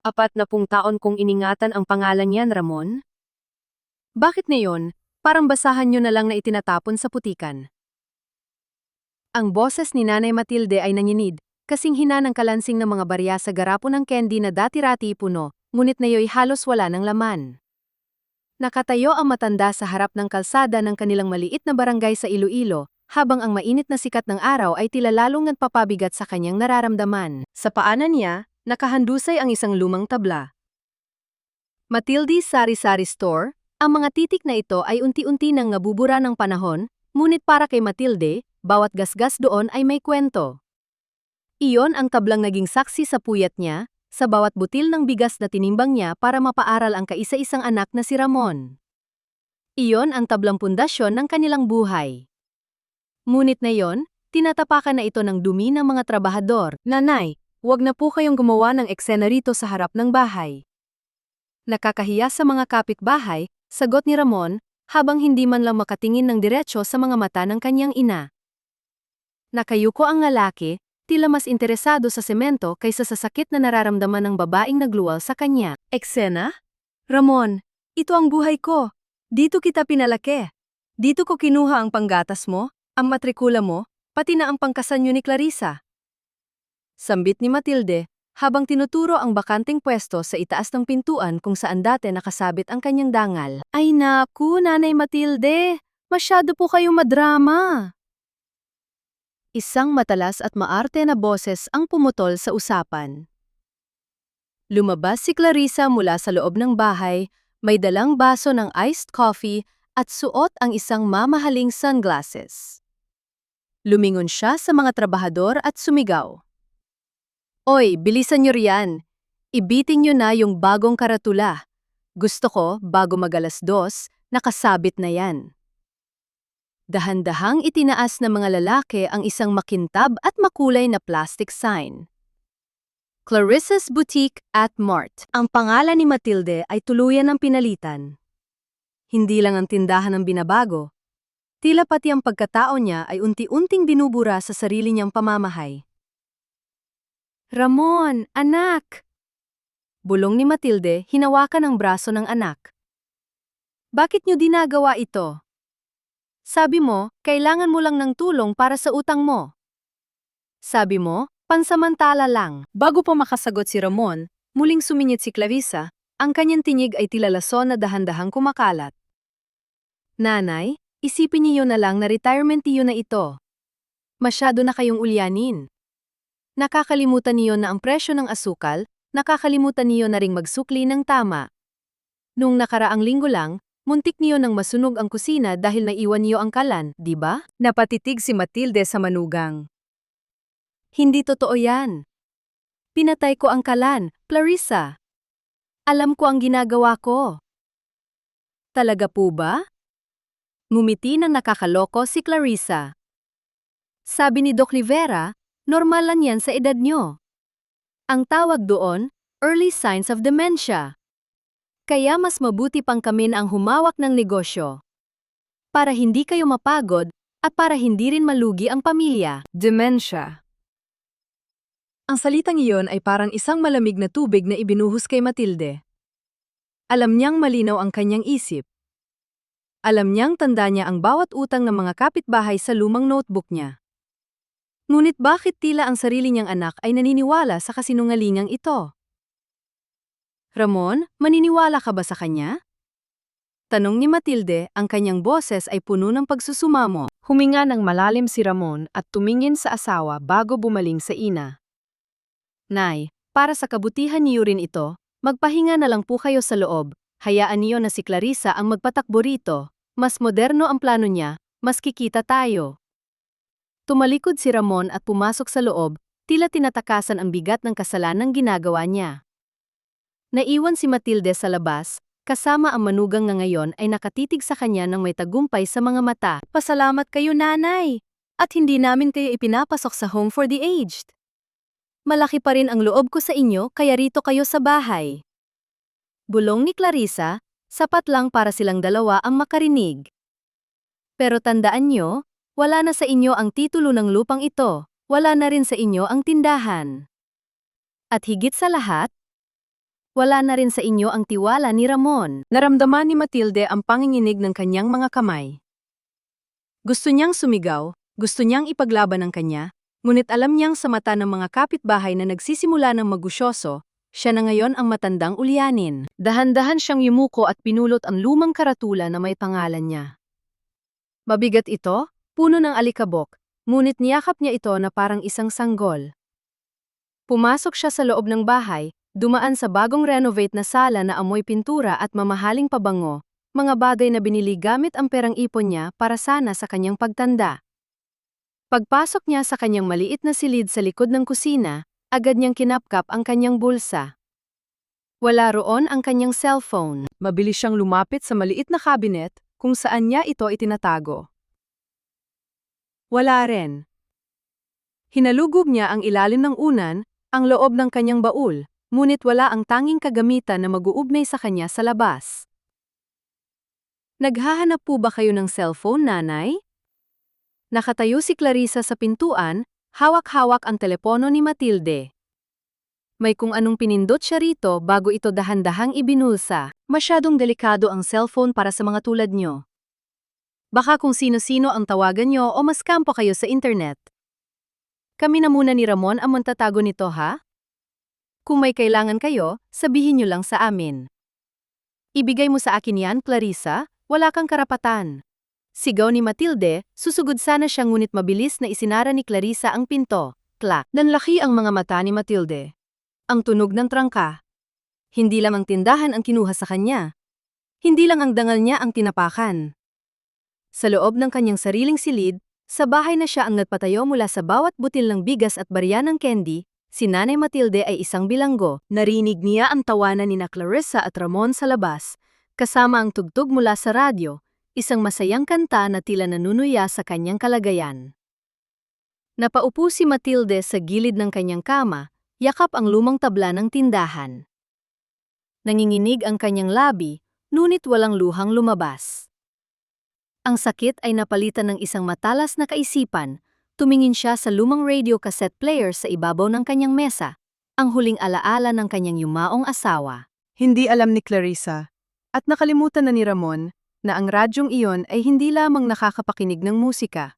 40 taon kong iningatan ang pangalan niyan, Ramon. Bakit ngayon, parang basahan niyo na lang na itinatapon sa putikan? Ang boses ni Nanay Matilde ay nanginid, kasing hina ng kalansing ng mga barya sa garapo ng candy na dati-rati puno, ngunit nayo'y halos wala ng laman. Nakatayo ang matanda sa harap ng kalsada ng kanilang maliit na barangay sa Iloilo, habang ang mainit na sikat ng araw ay tila lalong nagpapabigat sa kanyang nararamdaman. Sa paanan niya, nakahandusay ang isang lumang tabla. Matilde's Sari-Sari Store. Ang mga titik na ito ay unti-unti nang nabubura ng panahon, ngunit para kay Matilde, bawat gasgas doon ay may kwento. Iyon ang tablang naging saksi sa puyat niya, sa bawat butil ng bigas na tinimbang niya para mapaaral ang kaisa-isang anak na si Ramon. Iyon ang tablang pundasyon ng kanilang buhay. Ngunit ngayon, tinatapakan na ito ng dumi ng mga trabahador. Nanay, huwag na po kayong gumawa ng eksena rito sa harap ng bahay. Nakakahiya sa mga kapitbahay, sagot ni Ramon, habang hindi man lang makatingin ng diretsyo sa mga mata ng kanyang ina. Nakayuko ang lalaki, tila mas interesado sa semento kaysa sa sakit na nararamdaman ng babaeng nagluwal sa kanya. Eksena? Ramon, ito ang buhay ko. Dito kita pinalaki. Dito ko kinuha ang panggatas mo, ang matrikula mo, pati na ang pangkasal niyo ni Clarissa. Sambit ni Matilde, habang tinuturo ang bakanting pwesto sa itaas ng pintuan kung saan dati nakasabit ang kanyang dangal. Ay naku, Nanay Matilde, masyado po kayong madrama. Isang matalas at maarte na boses ang pumutol sa usapan. Lumabas si Clarissa mula sa loob ng bahay, may dalang baso ng iced coffee at suot ang isang mamahaling sunglasses. Lumingon siya sa mga trabahador at sumigaw. Oy, bilisan niyo riyan. Ibitin niyo na yung bagong karatula. Gusto ko, bago mag-2:00, nakasabit na yan. Dahan-dahang itinaas ng mga lalaki ang isang makintab at makulay na plastic sign. Clarissa's Boutique at Mart. Ang pangalan ni Matilde ay tuluyan ng pinalitan. Hindi lang ang tindahan ang binabago. Tila pati ang pagkatao niya ay unti-unting binubura sa sarili niyang pamamahay. Ramon, anak! Bulong ni Matilde, hinawakan ang braso ng anak. Bakit niyo dinagawa ito? Sabi mo, kailangan mo lang ng tulong para sa utang mo. Sabi mo, pansamantala lang. Bago pa makasagot si Ramon, muling sumingit si Clarissa, ang kanyang tinig ay tila lason na dahan-dahang kumakalat. Nanay, isipin niyo na lang na retirement niyo na ito. Masyado na kayong ulyanin. Nakakalimutan niyo na ang presyo ng asukal, nakakalimutan niyo na ring magsukli ng tama. Nung nakaraang linggo lang, muntik niyo nang masunog ang kusina dahil naiwan niyo ang kalan, di ba? Napatitig si Matilde sa manugang. Hindi totoo yan. Pinatay ko ang kalan, Clarissa. Alam ko ang ginagawa ko. Talaga po ba? Ngumiti ng nakakaloko si Clarissa. Sabi ni Doc Rivera, normal lang yan sa edad nyo. Ang tawag doon, early signs of dementia. Kaya mas mabuti pang kami na ang humawak ng negosyo. Para hindi kayo mapagod, at para hindi rin malugi ang pamilya. Dementia. Ang salitang iyon ay parang isang malamig na tubig na ibinuhos kay Matilde. Alam niyang malinaw ang kanyang isip. Alam niyang tanda niya ang bawat utang ng mga kapitbahay sa lumang notebook niya. Ngunit bakit tila ang sarili niyang anak ay naniniwala sa kasinungalingang ito? Ramon, maniniwala ka ba sa kanya? Tanong ni Matilde, ang kanyang boses ay puno ng pagsusumamo. Huminga ng malalim si Ramon at tumingin sa asawa bago bumaling sa ina. Nay, para sa kabutihan niyo rin ito, magpahinga na lang po kayo sa loob. Hayaan niyo na si Clarissa ang magpatakbo rito. Mas moderno ang plano niya, mas kikita tayo. Tumalikod si Ramon at pumasok sa loob, tila tinatakasan ang bigat ng kasalanang ginagawa niya. Naiwan si Matilde sa labas, kasama ang manugang na ngayon ay nakatitig sa kanya ng may tagumpay sa mga mata. Pasalamat kayo, nanay! At hindi namin kayo ipinapasok sa home for the aged. Malaki pa rin ang loob ko sa inyo kaya rito kayo sa bahay. Bulong ni Clarissa, sapat lang para silang dalawa ang makarinig. Pero tandaan niyo, wala na sa inyo ang titulo ng lupang ito, wala na rin sa inyo ang tindahan. At higit sa lahat, Wala na rin sa inyo ang tiwala ni Ramon. Naramdaman ni Matilde ang panginginig ng kanyang mga kamay. Gusto niyang sumigaw, gusto niyang ipaglaban ang kanya, ngunit alam niyang sa mata ng mga kapitbahay na nagsisimula ng magusyoso, siya na ngayon ang matandang ulyanin. Dahan-dahan siyang yumuko at pinulot ang lumang karatula na may pangalan niya. Mabigat ito, puno ng alikabok, ngunit niyakap niya ito na parang isang sanggol. Pumasok siya sa loob ng bahay, dumaan sa bagong renovate na sala na amoy pintura at mamahaling pabango, mga bagay na binili gamit ang perang ipon niya para sana sa kanyang pagtanda. Pagpasok niya sa kanyang maliit na silid sa likod ng kusina, agad niyang kinapkap ang kanyang bulsa. Wala roon ang kanyang cellphone. Mabilis siyang lumapit sa maliit na cabinet kung saan niya ito itinatago. Wala rin. Hinalugog niya ang ilalim ng unan, ang loob ng kanyang baul, ngunit wala ang tanging kagamitan na mag-uugnay sa kanya sa labas. Naghahanap po ba kayo ng cellphone, nanay? Nakatayo si Clarissa sa pintuan, hawak-hawak ang telepono ni Matilde. May kung anong pinindot siya rito bago ito dahan-dahang ibinulsa. Masyadong delikado ang cellphone para sa mga tulad nyo. Baka kung sino-sino ang tawagan nyo o mas kampo kayo sa internet. Kami na muna ni Ramon ang magtatago nito, ha? Kung may kailangan kayo, sabihin nyo lang sa amin. Ibigay mo sa akin yan, Clarissa, wala kang karapatan. Sigaw ni Matilde, susugod sana siya ngunit mabilis na isinara ni Clarissa ang pinto. Klak. Nanlaki ang mga mata ni Matilde. Ang tunog ng trangka. Hindi lang ang tindahan ang kinuha sa kanya. Hindi lang ang dangal niya ang tinapakan. Sa loob ng kanyang sariling silid, sa bahay na siya ang nagpatayo mula sa bawat butil ng bigas at barya ng candy, si Nanay Matilde ay isang bilanggo. Narinig niya ang tawanan ni Clarissa at Ramon sa labas, kasama ang tugtog mula sa radyo, isang masayang kanta na tila nanunuya sa kanyang kalagayan. Napaupo si Matilde sa gilid ng kanyang kama, yakap ang lumang tabla ng tindahan. Nanginginig ang kanyang labi, ngunit walang luhang lumabas. Ang sakit ay napalitan ng isang matalas na kaisipan, tumingin siya sa lumang radio cassette player sa ibabaw ng kanyang mesa, ang huling alaala ng kanyang yumaong asawa. Hindi alam ni Clarissa, at nakalimutan na ni Ramon, na ang radyong iyon ay hindi lamang nakakapakinig ng musika.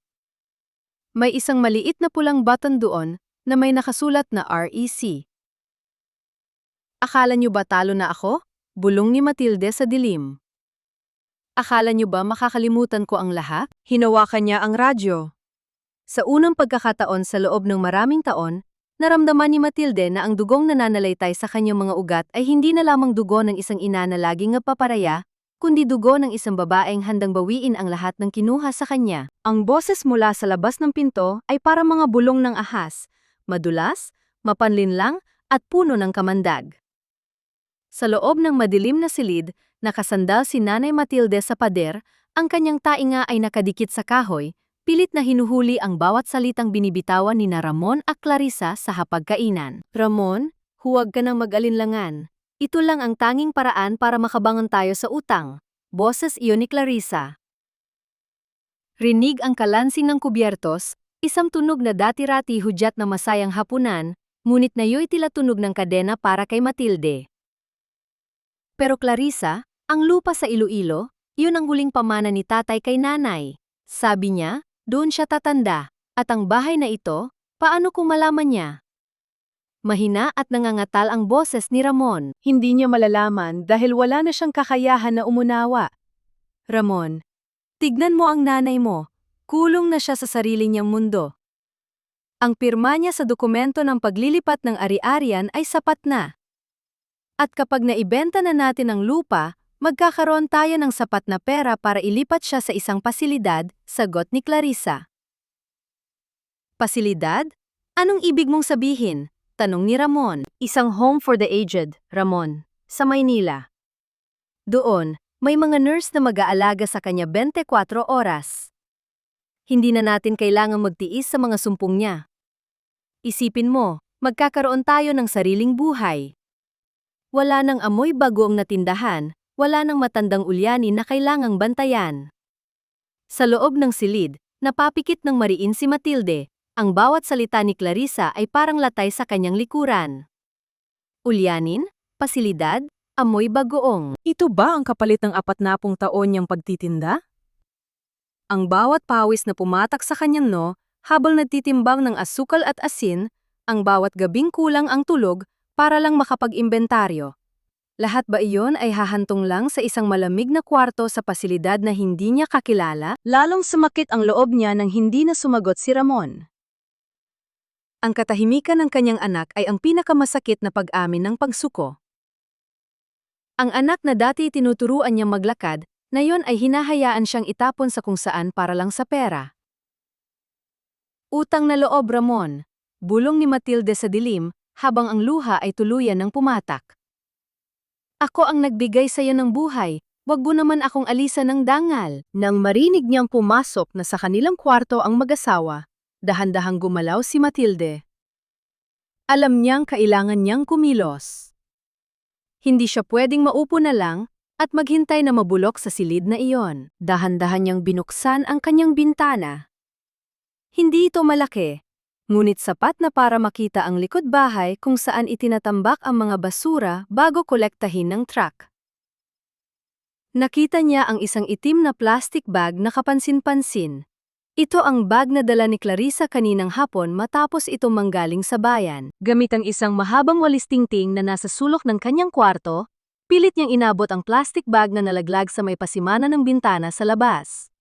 May isang maliit na pulang button doon na may nakasulat na REC. Akala niyo ba talo na ako? Bulong ni Matilde sa dilim. Akala niyo ba makakalimutan ko ang lahat? Hinawakan niya ang radyo. Sa unang pagkakataon sa loob ng maraming taon, naramdaman ni Matilde na ang dugong nananalaytay sa kanyang mga ugat ay hindi na lamang dugo ng isang ina na laging nagpaparaya, kundi dugo ng isang babaeng handang bawiin ang lahat ng kinuha sa kanya. Ang boses mula sa labas ng pinto ay para mga bulong ng ahas, madulas, mapanlinlang, at puno ng kamandag. Sa loob ng madilim na silid, nakasandal si Nanay Matilde sa pader, ang kanyang tainga ay nakadikit sa kahoy, pilit na hinuhuli ang bawat salitang binibitawan ni Ramon at Clarissa sa hapagkainan. Ramon, huwag ka nang mag-alinlangan. Ito lang ang tanging paraan para makabangon tayo sa utang. Boses iyon ni Clarissa. Rinig ang kalansing ng kubyertos, isang tunog na dati-rati hudyat na masayang hapunan, ngunit nayo'y tila tunog ng kadena para kay Matilde. Pero Clarissa, ang lupa sa Iloilo, yun ang huling pamana ni tatay kay nanay. Sabi niya, doon siya tatanda, at ang bahay na ito, paano kung malaman niya? Mahina at nangangatal ang boses ni Ramon. Hindi niya malalaman dahil wala na siyang kakayahan na umunawa. Ramon, tignan mo ang nanay mo, kulong na siya sa sarili niyang mundo. Ang pirma niya sa dokumento ng paglilipat ng ari-arian ay sapat na. At kapag naibenta na natin ang lupa, magkakaroon tayo ng sapat na pera para ilipat siya sa isang pasilidad, sagot ni Clarissa. Pasilidad? Anong ibig mong sabihin? Tanong ni Ramon. Isang home for the aged, Ramon, sa Maynila. Doon, may mga nurse na mag-aalaga sa kanya 24 oras. Hindi na natin kailangang magtiis sa mga sumpong niya. Isipin mo, magkakaroon tayo ng sariling buhay. Wala nang amoy bagoong na tindahan, wala nang matandang ulyanin na kailangang bantayan. Sa loob ng silid, napapikit ng mariin si Matilde, ang bawat salita ni Clarissa ay parang latay sa kanyang likuran. Ulyanin? pasilidad, amoy bagoong. Ito ba ang kapalit ng 40 taon niyang pagtitinda? Ang bawat pawis na pumatak sa kanyang habang nagtitimbang ng asukal at asin, ang bawat gabing kulang ang tulog para lang makapag-imbentaryo. Lahat ba iyon ay hahantong lang sa isang malamig na kwarto sa pasilidad na hindi niya kakilala? Lalong sumakit ang loob niya nang hindi na sumagot si Ramon. Ang katahimikan ng kanyang anak ay ang pinakamasakit na pag-amin ng pagsuko. Ang anak na dati tinuturuan niyang maglakad, ngayon ay hinahayaan siyang itapon sa kung saan para lang sa pera. Utang na loob, Ramon. Bulong ni Matilde sa dilim, habang ang luha ay tuluyan ng pumatak. Ako ang nagbigay sa iyo ng buhay, wag mo naman akong alisan ng dangal. Nang marinig niyang pumasok na sa kanilang kwarto ang mag-asawa, dahan-dahang gumalaw si Matilde. Alam niyang kailangan niyang kumilos. Hindi siya pwedeng maupo na lang at maghintay na mabulok sa silid na iyon. Dahan-dahan niyang binuksan ang kanyang bintana. Hindi ito malaki, ngunit sapat na para makita ang likod bahay kung saan itinatambak ang mga basura bago kolektahin ng truck. Nakita niya ang isang itim na plastic bag na kapansin-pansin. Ito ang bag na dala ni Clarissa kaninang hapon matapos itong manggaling sa bayan. Gamit ang isang mahabang walis tingting na nasa sulok ng kanyang kwarto, pilit niyang inabot ang plastic bag na nalaglag sa may pasimana ng bintana sa labas.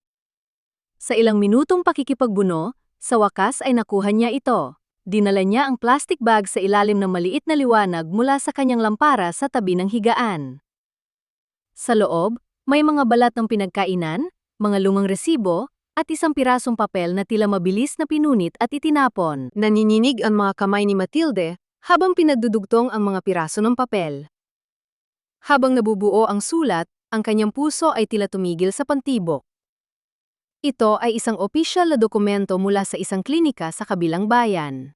Sa ilang minutong pakikipagbuno, sa wakas ay nakuha niya ito. Dinala niya ang plastic bag sa ilalim ng maliit na liwanag mula sa kanyang lampara sa tabi ng higaan. Sa loob, may mga balat ng pinagkainan, mga lumang resibo, at isang pirasong papel na tila mabilis na pinunit at itinapon. Nanininig ang mga kamay ni Matilde habang pinagdudugtong ang mga piraso ng papel. Habang nabubuo ang sulat, ang kanyang puso ay tila tumigil sa pantibok. Ito ay isang opisyal na dokumento mula sa isang klinika sa kabilang bayan.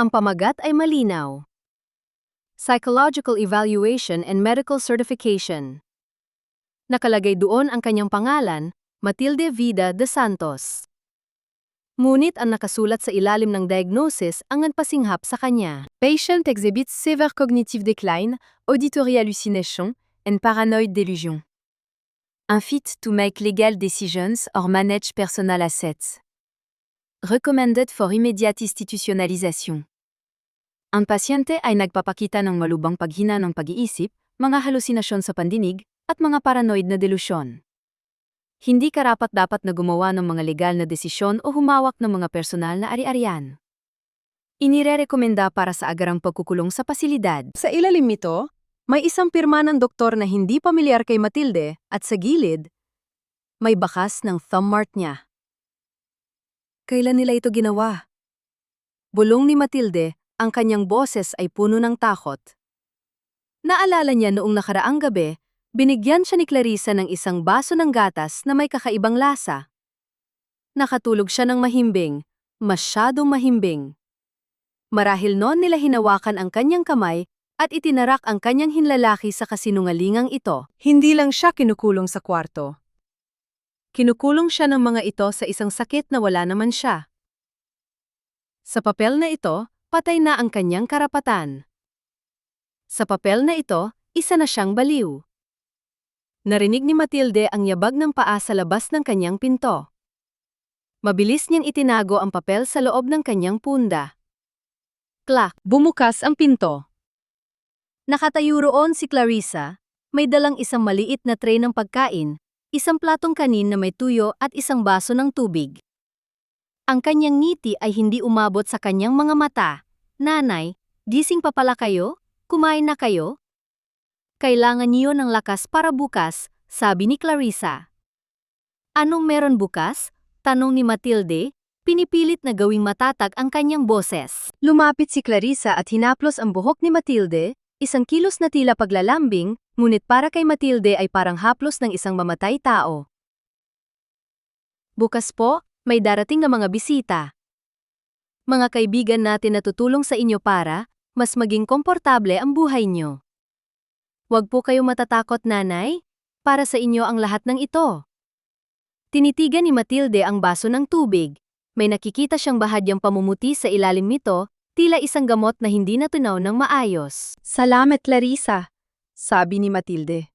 Ang pamagat ay malinaw. Psychological Evaluation and Medical Certification. Nakalagay doon ang kanyang pangalan, Matilde Vida de Santos. Ngunit ang nakasulat sa ilalim ng diagnosis ang nagpasinghap sa kanya. Patient exhibits severe cognitive decline, auditory hallucination, and paranoid delusion. Unfit to make legal decisions or manage personal assets. Recommended for immediate institutionalization. Ang pasyente ay nagpapakita ng malubhang paghina ng pag-iisip, mga halusinasyon sa pandinig, at mga paranoid na delusyon. Hindi karapat-dapat na gumawa ng mga legal na desisyon o humawak ng mga personal na ari-arian. Inirerekomenda para sa agarang pagkukulong sa pasilidad. Sa ilalim nito, may isang pirma ng doktor na hindi pamilyar kay Matilde at sa gilid, may bakas ng thumb mark niya. Kailan nila ito ginawa? Bulong ni Matilde, ang kanyang boses ay puno ng takot. Naalala niya noong nakaraang gabi, binigyan siya ni Clarissa ng isang baso ng gatas na may kakaibang lasa. Nakatulog siya ng mahimbing, masyadong mahimbing. Marahil noon nila hinawakan ang kanyang kamay at itinarak ang kanyang hinlalaki sa kasinungalingang ito. Hindi lang siya kinukulong sa kwarto. Kinukulong siya ng mga ito sa isang sakit na wala naman siya. Sa papel na ito, patay na ang kanyang karapatan. Sa papel na ito, isa na siyang baliw. Narinig ni Matilde ang yabag ng paa sa labas ng kanyang pinto. Mabilis niyang itinago ang papel sa loob ng kanyang punda. Klak! Bumukas ang pinto. Nakatayo roon si Clarissa, may dalang isang maliit na tray ng pagkain, isang platong kanin na may tuyo at isang baso ng tubig. Ang kanyang ngiti ay hindi umabot sa kanyang mga mata. Nanay, gising pa pala kayo? Kumain na kayo? Kailangan niyo ng lakas para bukas, sabi ni Clarissa. Anong meron bukas? Tanong ni Matilde, pinipilit na gawing matatag ang kanyang boses. Lumapit si Clarissa at hinaplos ang buhok ni Matilde, isang kilos na tila paglalambing, ngunit para kay Matilde ay parang haplos ng isang mamatay tao. Bukas po, may darating na mga bisita. Mga kaibigan natin na tutulong sa inyo para mas maging komportable ang buhay niyo. Huwag po kayo matatakot, nanay. Para sa inyo ang lahat ng ito. Tinitigan ni Matilde ang baso ng tubig. May nakikita siyang bahagyang pamumuti sa ilalim nito, tila isang gamot na hindi natunaw ng maayos. Salamat, Clarissa, sabi ni Matilde.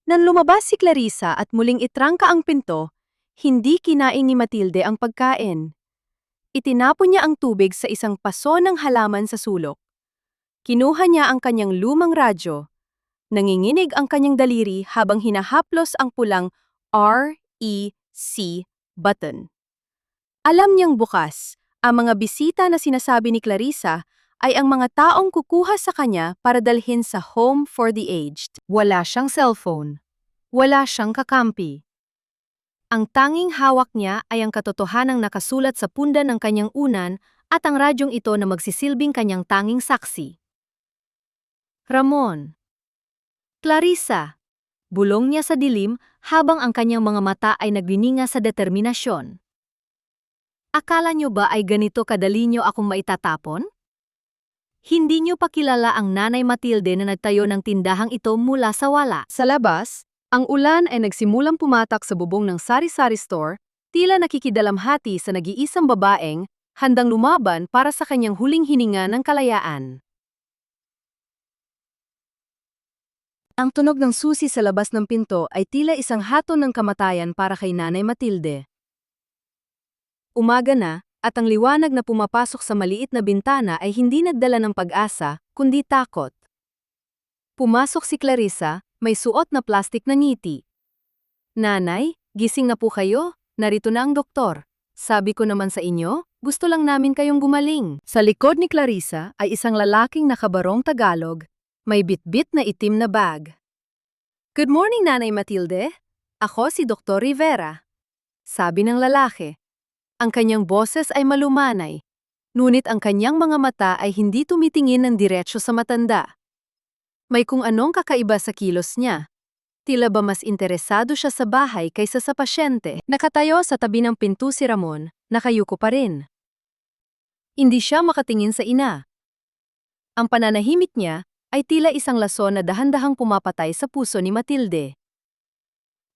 Nang lumabas si Clarissa at muling itrangka ang pinto, hindi kinain ni Matilde ang pagkain. Itinapon niya ang tubig sa isang paso ng halaman sa sulok. Kinuha niya ang kanyang lumang radyo. Nanginginig ang kanyang daliri habang hinahaplos ang pulang REC button. Alam niyang bukas, ang mga bisita na sinasabi ni Clarissa ay ang mga taong kukuha sa kanya para dalhin sa Home for the Aged. Wala siyang cellphone. Wala siyang kakampi. Ang tanging hawak niya ay ang katotohanang nakasulat sa punda ng kanyang unan at ang radyong ito na magsisilbing kanyang tanging saksi. Ramon. Clarissa. Bulong niya sa dilim habang ang kanyang mga mata ay naglininga sa determinasyon. Akala niyo ba ay ganito kadali niyo akong maitatapon? Hindi niyo pa kilala ang Nanay Matilde na nagtayo ng tindahang ito mula sa wala. Sa labas, ang ulan ay nagsimulang pumatak sa bubong ng sari-sari store, tila nakikidalamhati sa nag-iisang babaeng, handang lumaban para sa kanyang huling hininga ng kalayaan. Ang tunog ng susi sa labas ng pinto ay tila isang haton ng kamatayan para kay Nanay Matilde. Umaga na, at ang liwanag na pumapasok sa maliit na bintana ay hindi nagdala ng pag-asa, kundi takot. Pumasok si Clarissa, may suot na plastik na ngiti. Nanay, gising na po kayo, narito na ang doktor. Sabi ko naman sa inyo, gusto lang namin kayong gumaling. Sa likod ni Clarissa ay isang lalaking nakabarong Tagalog, may bitbit na itim na bag. Good morning, Nanay Matilde. Ako si Dr. Rivera. Sabi ng lalaki. Ang kanyang boses ay malumanay, ngunit ang kanyang mga mata ay hindi tumitingin ng diretsyo sa matanda. May kung anong kakaiba sa kilos niya. Tila ba mas interesado siya sa bahay kaysa sa pasyente. Nakatayo sa tabi ng pinto si Ramon, nakayuko pa rin. Hindi siya makatingin sa ina. Ang pananahimik niya ay tila isang lason na dahan-dahang pumapatay sa puso ni Matilde.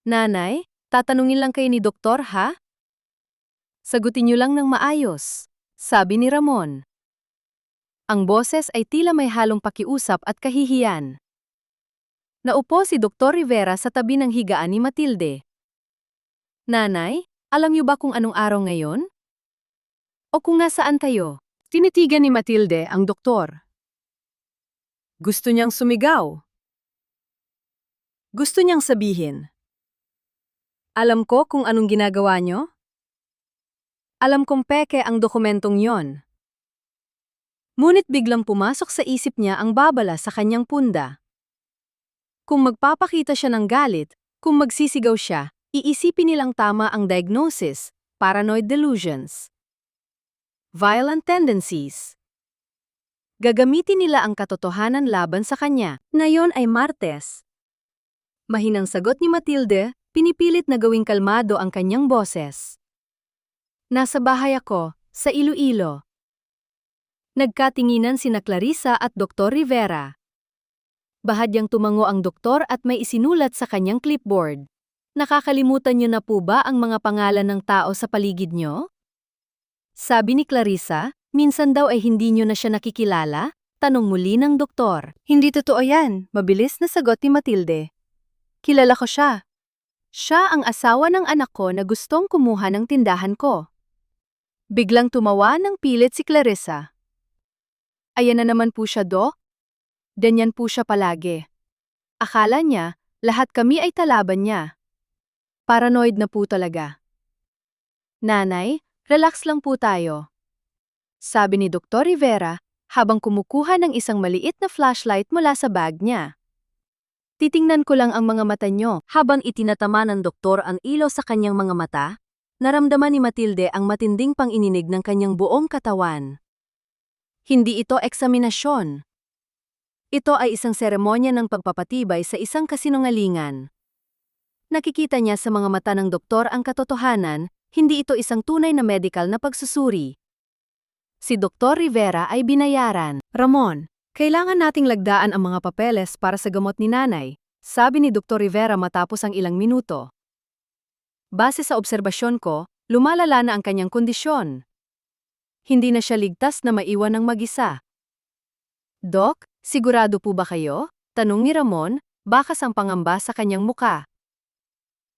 Nanay, tatanungin lang kayo ni doktor, ha? Sagutin niyo lang ng maayos, sabi ni Ramon. Ang boses ay tila may halong pakiusap at kahihiyan. Naupo si Dr. Rivera sa tabi ng higaan ni Matilde. Nanay, alam niyo ba kung anong araw ngayon? O kung nasaan kayo? Tinitigan ni Matilde ang doktor. Gusto niyang sumigaw. Gusto niyang sabihin. Alam ko kung anong ginagawa niyo. Alam kong peke ang dokumentong yon. Ngunit biglang pumasok sa isip niya ang babala sa kanyang punda. Kung magpapakita siya ng galit, kung magsisigaw siya, iisipin nilang tama ang diagnosis, paranoid delusions. Violent tendencies. Gagamitin nila ang katotohanan laban sa kanya. Ngayon ay Martes. Mahinang sagot ni Matilde, pinipilit na gawing kalmado ang kanyang boses. Nasa bahay ako, sa Iloilo. Nagkatinginan sina Clarissa at Dr. Rivera. Bahadyang tumango ang doktor at may isinulat sa kanyang clipboard. Nakakalimutan niyo na po ba ang mga pangalan ng tao sa paligid niyo? Sabi ni Clarissa, minsan daw ay hindi niyo na siya nakikilala? Tanong muli ng doktor. Hindi totoo yan, mabilis na sagot ni Matilde. Kilala ko siya. Siya ang asawa ng anak ko na gustong kumuha ng tindahan ko. Biglang tumawa ng pilit si Clarissa. Ayan na naman po siya, Dok. Ganyan po siya palagi. Akala niya, lahat kami ay talaban niya. Paranoid na po talaga. Nanay, relax lang po tayo. Sabi ni Dr. Rivera, habang kumukuha ng isang maliit na flashlight mula sa bag niya. Titingnan ko lang ang mga mata niyo. Habang itinatama ng doktor ang ilaw sa kanyang mga mata, naramdaman ni Matilde ang matinding pang-ininig ng kanyang buong katawan. Hindi ito eksaminasyon. Ito ay isang seremonya ng pagpapatibay sa isang kasinungalingan. Nakikita niya sa mga mata ng doktor ang katotohanan, hindi ito isang tunay na medical na pagsusuri. Si Dr. Rivera ay binayaran. Ramon, kailangan nating lagdaan ang mga papeles para sa gamot ni nanay, sabi ni Dr. Rivera matapos ang ilang minuto. Base sa obserbasyon ko, lumalala na ang kanyang kondisyon. Hindi na siya ligtas na maiwan ng mag-isa. Doc, sigurado po ba kayo? Tanong ni Ramon, bakas ang pangamba sa kanyang muka.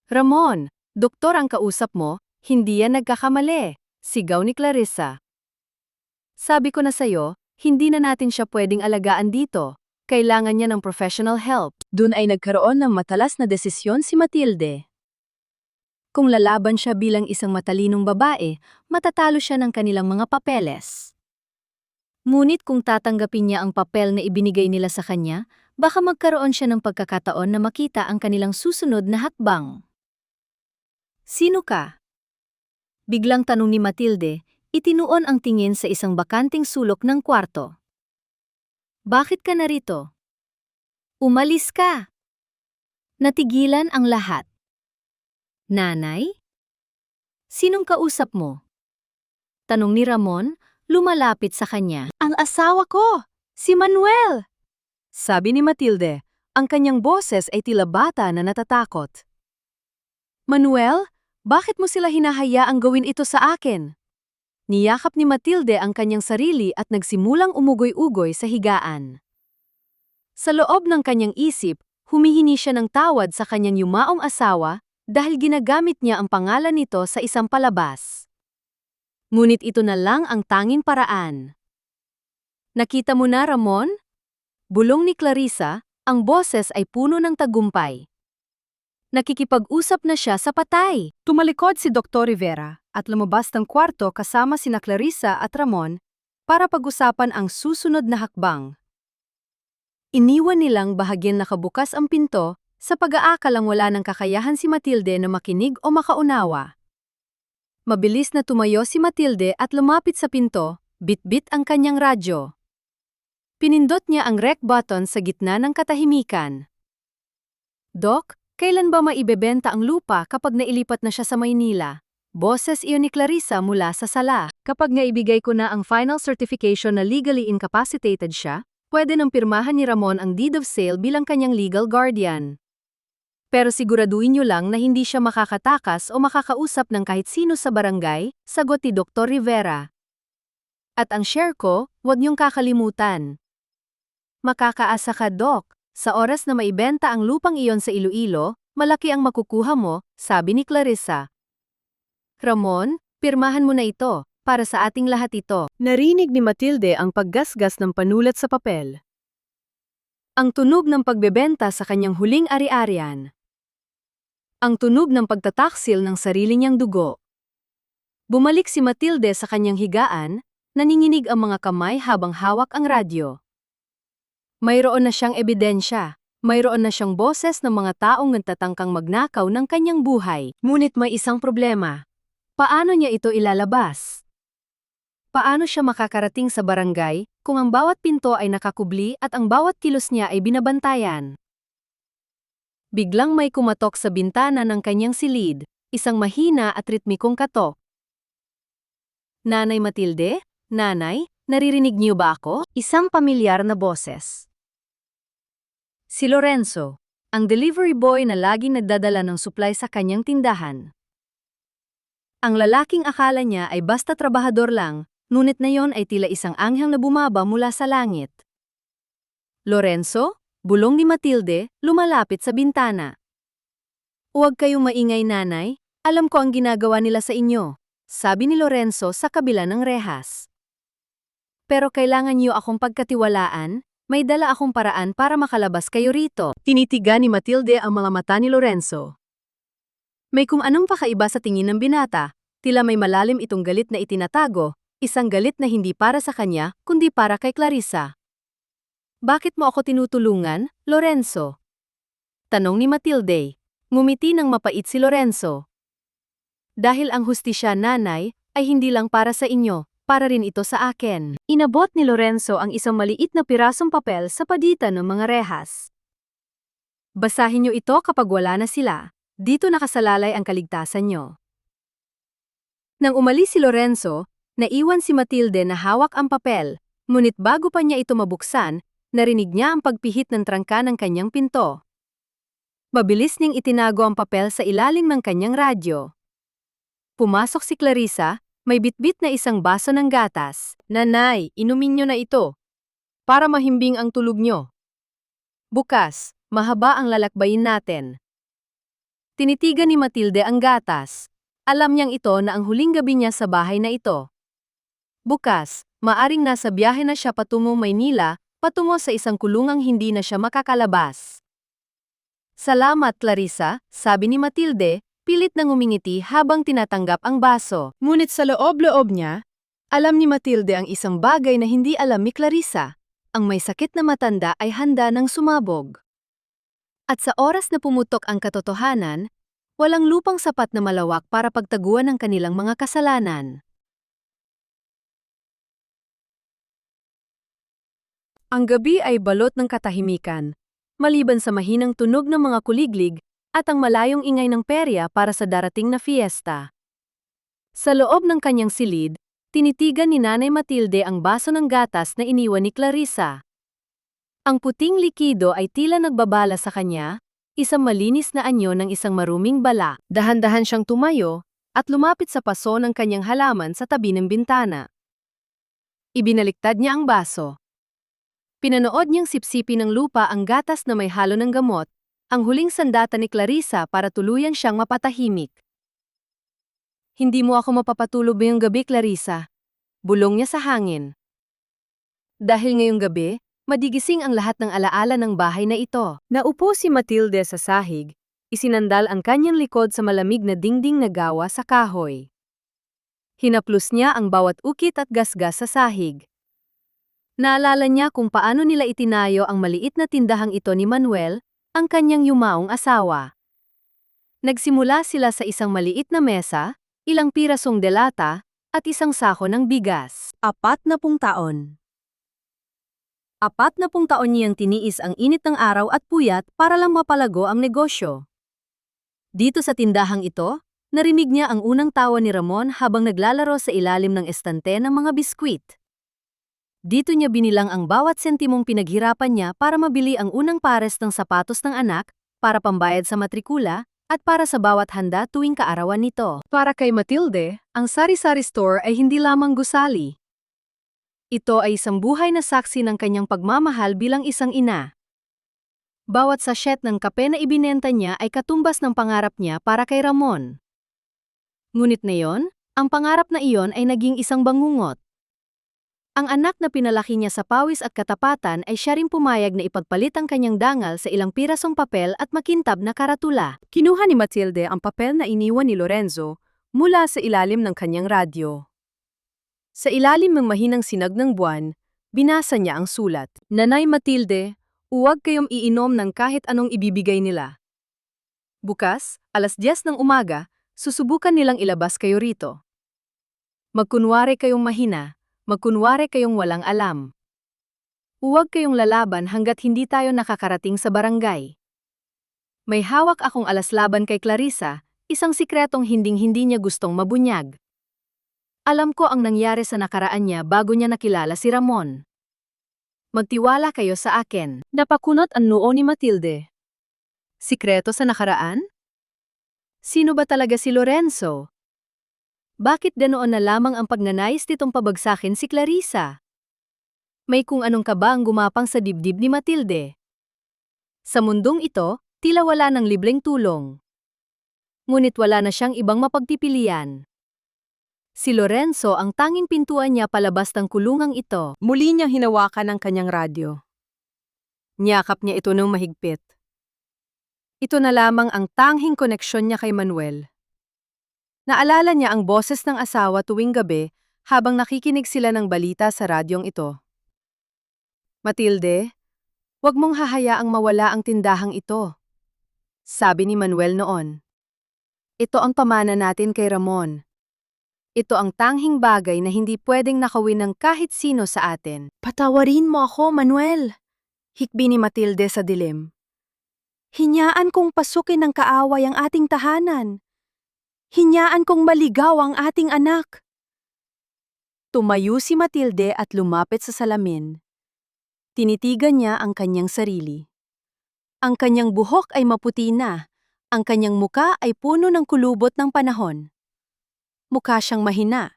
Ramon, doktor ang kausap mo, hindi yan nagkakamali, sigaw ni Clarissa. Sabi ko na sa'yo, hindi na natin siya pwedeng alagaan dito. Kailangan niya ng professional help. Dun ay nagkaroon ng matalas na desisyon si Matilde. Kung lalaban siya bilang isang matalinong babae, matatalo siya ng kanilang mga papeles. Ngunit kung tatanggapin niya ang papel na ibinigay nila sa kanya, baka magkaroon siya ng pagkakataon na makita ang kanilang susunod na hakbang. Sino ka? Biglang tanong ni Matilde, itinuon ang tingin sa isang bakanting sulok ng kwarto. Bakit ka narito? Umalis ka! Natigilan ang lahat. Nanay? Sinong kausap mo? Tanong ni Ramon, lumalapit sa kanya. Ang asawa ko! Si Manuel! Sabi ni Matilde, ang kanyang boses ay tila bata na natatakot. Manuel, bakit mo sila hinahayaang gawin ito sa akin? Niyakap ni Matilde ang kanyang sarili at nagsimulang umugoy-ugoy sa higaan. Sa loob ng kanyang isip, humihingi siya ng tawad sa kanyang yumaong asawa dahil ginagamit niya ang pangalan nito sa isang palabas. Ngunit ito na lang ang tanging paraan. Nakita mo na, Ramon? Bulong ni Clarissa, ang boses ay puno ng tagumpay. Nakikipag-usap na siya sa patay. Tumalikod si Dr. Rivera at lumabas ng kwarto kasama sina Clarissa at Ramon para pag-usapan ang susunod na hakbang. Iniwan nilang bahagyang nakabukas ang pinto sa pag-aakalang wala ng kakayahan si Matilde na makinig o makaunawa. Mabilis na tumayo si Matilde at lumapit sa pinto, bit-bit ang kanyang radyo. Pinindot niya ang rec button sa gitna ng katahimikan. Doc, kailan ba maibebenta ang lupa kapag nailipat na siya sa Maynila? Boses iyon ni Clarissa mula sa sala. Kapag naibigay ko na ang final certification na legally incapacitated siya, pwede nang pirmahan ni Ramon ang deed of sale bilang kanyang legal guardian. Pero siguraduhin niyo lang na hindi siya makakatakas o makakausap ng kahit sino sa barangay, sagot ni Dr. Rivera. At ang share ko, huwag niyong kakalimutan. Makakaasa ka, Doc. Sa oras na maibenta ang lupang iyon sa Iloilo, malaki ang makukuha mo, sabi ni Clarissa. Ramon, pirmahan mo na ito, para sa ating lahat ito. Narinig ni Matilde ang paggasgas ng panulat sa papel. Ang tunog ng pagbebenta sa kanyang huling ari-arian. Ang tunog ng pagtataksil ng sarili niyang dugo. Bumalik si Matilde sa kanyang higaan, naninginig ang mga kamay habang hawak ang radyo. Mayroon na siyang ebidensya, mayroon na siyang boses ng mga taong nagtatangkang magnakaw ng kanyang buhay. Ngunit may isang problema. Paano niya ito ilalabas? Paano siya makakarating sa barangay kung ang bawat pinto ay nakakubli at ang bawat kilos niya ay binabantayan? Biglang may kumatok sa bintana ng kanyang silid, isang mahina at ritmikong katok. Nanay Matilde? Nanay, naririnig niyo ba ako? Isang pamilyar na boses. Si Lorenzo, ang delivery boy na laging nagdadala ng supply sa kanyang tindahan. Ang lalaking akala niya ay basta trabahador lang, ngunit na yon ay tila isang anghel na bumaba mula sa langit. Lorenzo? Bulong ni Matilde, lumalapit sa bintana. Huwag kayong maingay, nanay. Alam ko ang ginagawa nila sa inyo, sabi ni Lorenzo sa kabila ng rehas. Pero kailangan niyo akong pagkatiwalaan, may dala akong paraan para makalabas kayo rito. Tinitiga ni Matilde ang mga mata ni Lorenzo. May kung anong pakaiba sa tingin ng binata, tila may malalim itong galit na itinatago, isang galit na hindi para sa kanya, kundi para kay Clarissa. Bakit mo ako tinutulungan, Lorenzo? Tanong ni Matilde. Ngumiti ng mapait si Lorenzo. Dahil ang hustisya, nanay, ay hindi lang para sa inyo, para rin ito sa akin. Inabot ni Lorenzo ang isang maliit na pirasong papel sa pagitan ng mga rehas. Basahin niyo ito kapag wala na sila. Dito nakasalalay ang kaligtasan niyo. Nang umalis si Lorenzo, naiwan si Matilde na hawak ang papel, ngunit bago pa niya ito mabuksan, narinig niya ang pagpihit ng trangka ng kanyang pinto. Mabilis niyang itinago ang papel sa ilalim ng kanyang radyo. Pumasok si Clarissa, May bitbit na isang baso ng gatas. Nanay, inumin nyo na ito. Para mahimbing ang tulog nyo. Bukas, mahaba ang lalakbayin natin. Tinitigan ni Matilde ang gatas. Alam niyang ito na ang huling gabi niya sa bahay na ito. Bukas, maaring nasa biyahe na siya patungong Maynila, patungo sa isang kulungang hindi na siya makakalabas. Salamat, Clarissa, sabi ni Matilde, pilit nang umingiti habang tinatanggap ang baso. Ngunit sa loob-loob niya, alam ni Matilde ang isang bagay na hindi alam ni Clarissa. Ang may sakit na matanda ay handa ng sumabog. At sa oras na pumutok ang katotohanan, walang lupang sapat na malawak para pagtaguan ang kanilang mga kasalanan. Ang gabi ay balot ng katahimikan, maliban sa mahinang tunog ng mga kuliglig at ang malayong ingay ng perya para sa darating na fiesta. Sa loob ng kanyang silid, tinitigan ni Nanay Matilde ang baso ng gatas na iniwan ni Clarissa. Ang puting likido ay tila nagbabala sa kanya, isang malinis na anyo ng isang maruming bala. Dahan-dahan siyang tumayo at lumapit sa paso ng kanyang halaman sa tabi ng bintana. Ibinaliktad niya ang baso. Pinanood niyang sipsipin ng lupa ang gatas na may halo ng gamot, ang huling sandata ni Clarissa para tuluyan siyang mapatahimik. Hindi mo ako mapapatulog ngayong gabi, Clarissa. Bulong niya sa hangin. Dahil ngayong gabi, madigising ang lahat ng alaala ng bahay na ito. Naupo si Matilde sa sahig, isinandal ang kanyang likod sa malamig na dingding na gawa sa kahoy. Hinaplos niya ang bawat ukit at gasgas sa sahig. Naalala niya kung paano nila itinayo ang maliit na tindahang ito ni Manuel, ang kanyang yumaong asawa. Nagsimula sila sa isang maliit na mesa, ilang pirasong delata, at isang sako ng bigas. 40 taon. 40 taon niyang tiniis ang init ng araw at puyat para lang mapalago ang negosyo. Dito sa tindahang ito, narinig niya ang unang tawa ni Ramon habang naglalaro sa ilalim ng estante ng mga biskwit. Dito niya binilang ang bawat sentimong pinaghirapan niya para mabili ang unang pares ng sapatos ng anak, para pambayad sa matrikula, at para sa bawat handa tuwing kaarawan nito. Para kay Matilde, ang sari-sari store ay hindi lamang gusali. Ito ay isang buhay na saksi ng kanyang pagmamahal bilang isang ina. Bawat sachet ng kape na ibinenta niya ay katumbas ng pangarap niya para kay Ramon. Ngunit ngayon, ang pangarap na iyon ay naging isang bangungot. Ang anak na pinalaki niya sa pawis at katapatan ay siya rin pumayag na ipagpalit ang kanyang dangal sa ilang pirasong papel at makintab na karatula. Kinuha ni Matilde ang papel na iniwan ni Lorenzo mula sa ilalim ng kanyang radyo. Sa ilalim ng mahinang sinag ng buwan, binasa niya ang sulat. Nanay Matilde, huwag kayong iinom ng kahit anong ibibigay nila. Bukas, 10:00 ng umaga, susubukan nilang ilabas kayo rito. Magkunwari kayong mahina, magkunwari kayong walang alam. Huwag kayong lalaban hanggat hindi tayo nakakarating sa barangay. May hawak akong alaslaban kay Clarissa, isang sikretong hinding-hindi niya gustong mabunyag. Alam ko ang nangyari sa nakaraan niya bago niya nakilala si Ramon. Magtiwala kayo sa akin. Napakunot ang noo ni Matilde. Sikreto sa nakaraan? Sino ba talaga si Lorenzo? Bakit ganoon na lamang ang pagnanais nitong pabagsakin si Clarissa? May kung anong kaba ang gumapang sa dibdib ni Matilde. Sa mundong ito, tila wala ng libreng tulong. Ngunit wala na siyang ibang mapagpipilian. Si Lorenzo ang tanging pintuan niya palabas ng kulungang ito. Muli niyang hinawakan ang kanyang radyo. Niyakap niya ito ng mahigpit. Ito na lamang ang tanging koneksyon niya kay Manuel. Naalala niya ang boses ng asawa tuwing gabi habang nakikinig sila ng balita sa radyong ito. Matilde, huwag mong hahayaang mawala ang tindahang ito, sabi ni Manuel noon. Ito ang pamana natin kay Ramon. Ito ang tanging bagay na hindi pwedeng nakawin ng kahit sino sa atin. Patawarin mo ako, Manuel, hikbi ni Matilde sa dilim. Hinyaan kong pasukin ng kaaway ang ating tahanan. Hinyaan kong maligaw ang ating anak. Tumayo si Matilde at lumapit sa salamin. Tinitigan niya ang kanyang sarili. Ang kanyang buhok ay maputi na, ang kanyang muka ay puno ng kulubot ng panahon. Mukha siyang mahina,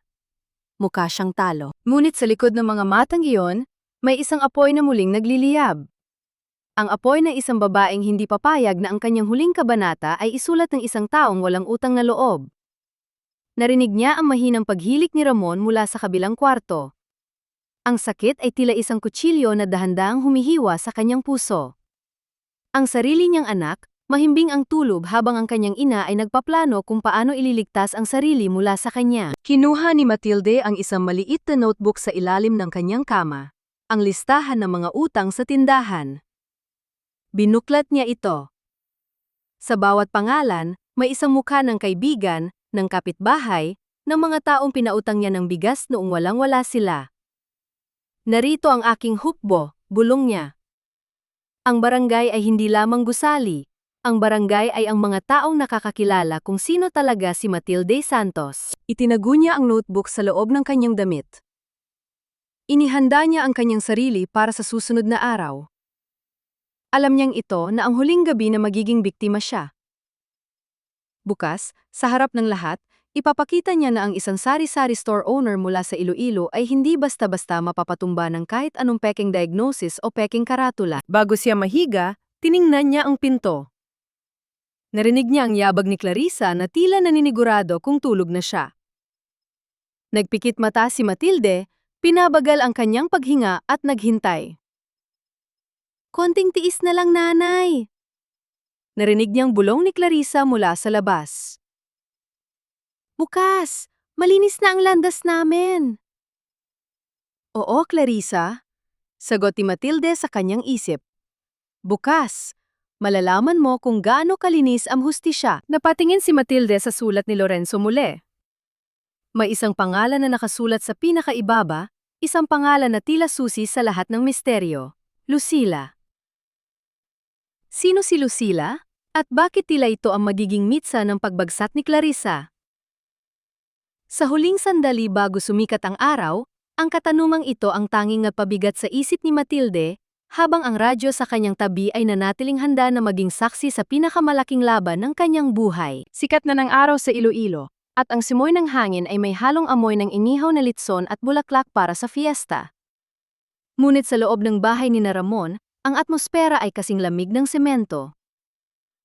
mukha siyang talo. Ngunit sa likod ng mga matang iyon, may isang apoy na muling nagliliyab. Ang apoy ng isang babaeng hindi papayag na ang kanyang huling kabanata ay isulat ng isang taong walang utang na loob. Narinig niya ang mahinang paghilik ni Ramon mula sa kabilang kwarto. Ang sakit ay tila isang kutsilyo na dahan-dahang humihiwa sa kanyang puso. Ang sarili niyang anak, mahimbing ang tulog habang ang kanyang ina ay nagpaplano kung paano ililigtas ang sarili mula sa kanya. Kinuha ni Matilde ang isang maliit na notebook sa ilalim ng kanyang kama, ang listahan ng mga utang sa tindahan. Binuklat niya ito. Sa bawat pangalan, may isang mukha ng kaibigan, ng kapitbahay, ng mga taong pinautang niya ng bigas noong walang-wala sila. Narito ang aking hukbo, bulong niya. Ang barangay ay hindi lamang gusali. Ang barangay ay ang mga taong nakakakilala kung sino talaga si Matilde Santos. Itinago niya ang notebook sa loob ng kanyang damit. Inihanda niya ang kanyang sarili para sa susunod na araw. Alam niyang ito na ang huling gabi na magiging biktima siya. Bukas, sa harap ng lahat, ipapakita niya na ang isang sari-sari store owner mula sa Iloilo ay hindi basta-basta mapapatumba ng kahit anong peking diagnosis o peking karatula. Bago siya mahiga, tiningnan niya ang pinto. Narinig niya ang yabag ni Clarissa na tila naninigurado kung tulog na siya. Nagpikit mata si Matilde, pinabagal ang kanyang paghinga at naghintay. Konting tiis na lang, nanay. Narinig niyang bulong ni Clarissa mula sa labas. Bukas, malinis na ang landas namin. Oo, Clarissa, sagot ni Matilde sa kanyang isip. Bukas, malalaman mo kung gaano kalinis ang hustisya. Napatingin si Matilde sa sulat ni Lorenzo muli. May isang pangalan na nakasulat sa pinakaibaba, isang pangalan na tila susi sa lahat ng misteryo, Lucila. Sino si Lucila? At bakit tila ito ang magiging mitsa ng pagbagsak ni Clarissa? Sa huling sandali bago sumikat ang araw, ang katanungang ito ang tanging nagpabigat sa isip ni Matilde, habang ang radyo sa kanyang tabi ay nanatiling handa na maging saksi sa pinakamalaking laban ng kanyang buhay. Sikat na ng araw sa Iloilo, at ang simoy ng hangin ay may halong amoy ng inihaw na litson at bulaklak para sa fiesta. Ngunit sa loob ng bahay ni Ramon, ang atmosfera ay kasing lamig ng semento.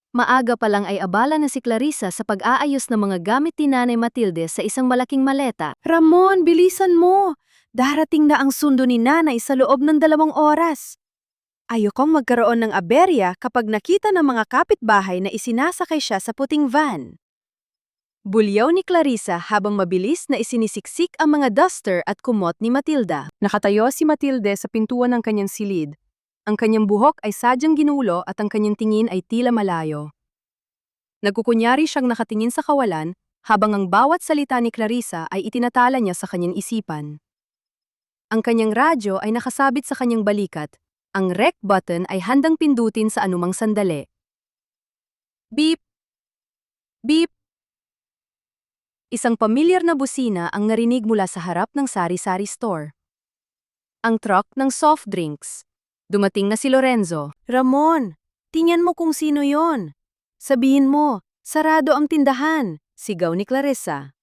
Maaga pa lang ay abala na si Clarissa sa pag-aayos ng mga gamit ni Nanay Matilde sa isang malaking maleta. Ramon, bilisan mo! Darating na ang sundo ni Nanay sa loob ng 2 oras. Ayokong magkaroon ng aberya kapag nakita ng mga kapitbahay na isinasakay siya sa puting van. Bulyaw ni Clarissa habang mabilis na isinisiksik ang mga duster at kumot ni Matilda. Nakatayo si Matilde sa pintuan ng kanyang silid. Ang kanyang buhok ay sadyang ginulo at ang kanyang tingin ay tila malayo. Nagkukunyari siyang nakatingin sa kawalan, habang ang bawat salita ni Clarissa ay itinatala niya sa kanyang isipan. Ang kanyang radyo ay nakasabit sa kanyang balikat, ang rec button ay handang pindutin sa anumang sandali. Beep! Beep! Isang pamilyar na busina ang narinig mula sa harap ng sari-sari store. Ang truck ng soft drinks. Dumating na si Lorenzo. Ramon, tingnan mo kung sino yon. Sabihin mo, sarado ang tindahan, sigaw ni Clarissa.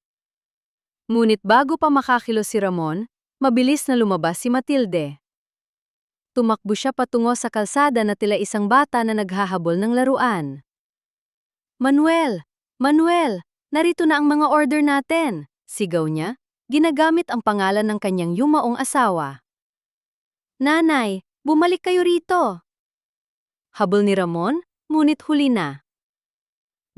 Ngunit bago pa makakilos si Ramon, mabilis na lumabas si Matilde. Tumakbo siya patungo sa kalsada na tila isang bata na naghahabol ng laruan. Manuel! Manuel! Narito na ang mga order natin, sigaw niya, ginagamit ang pangalan ng kanyang yumaong asawa. Nanay, bumalik kayo rito. Habol ni Ramon, ngunit huli na.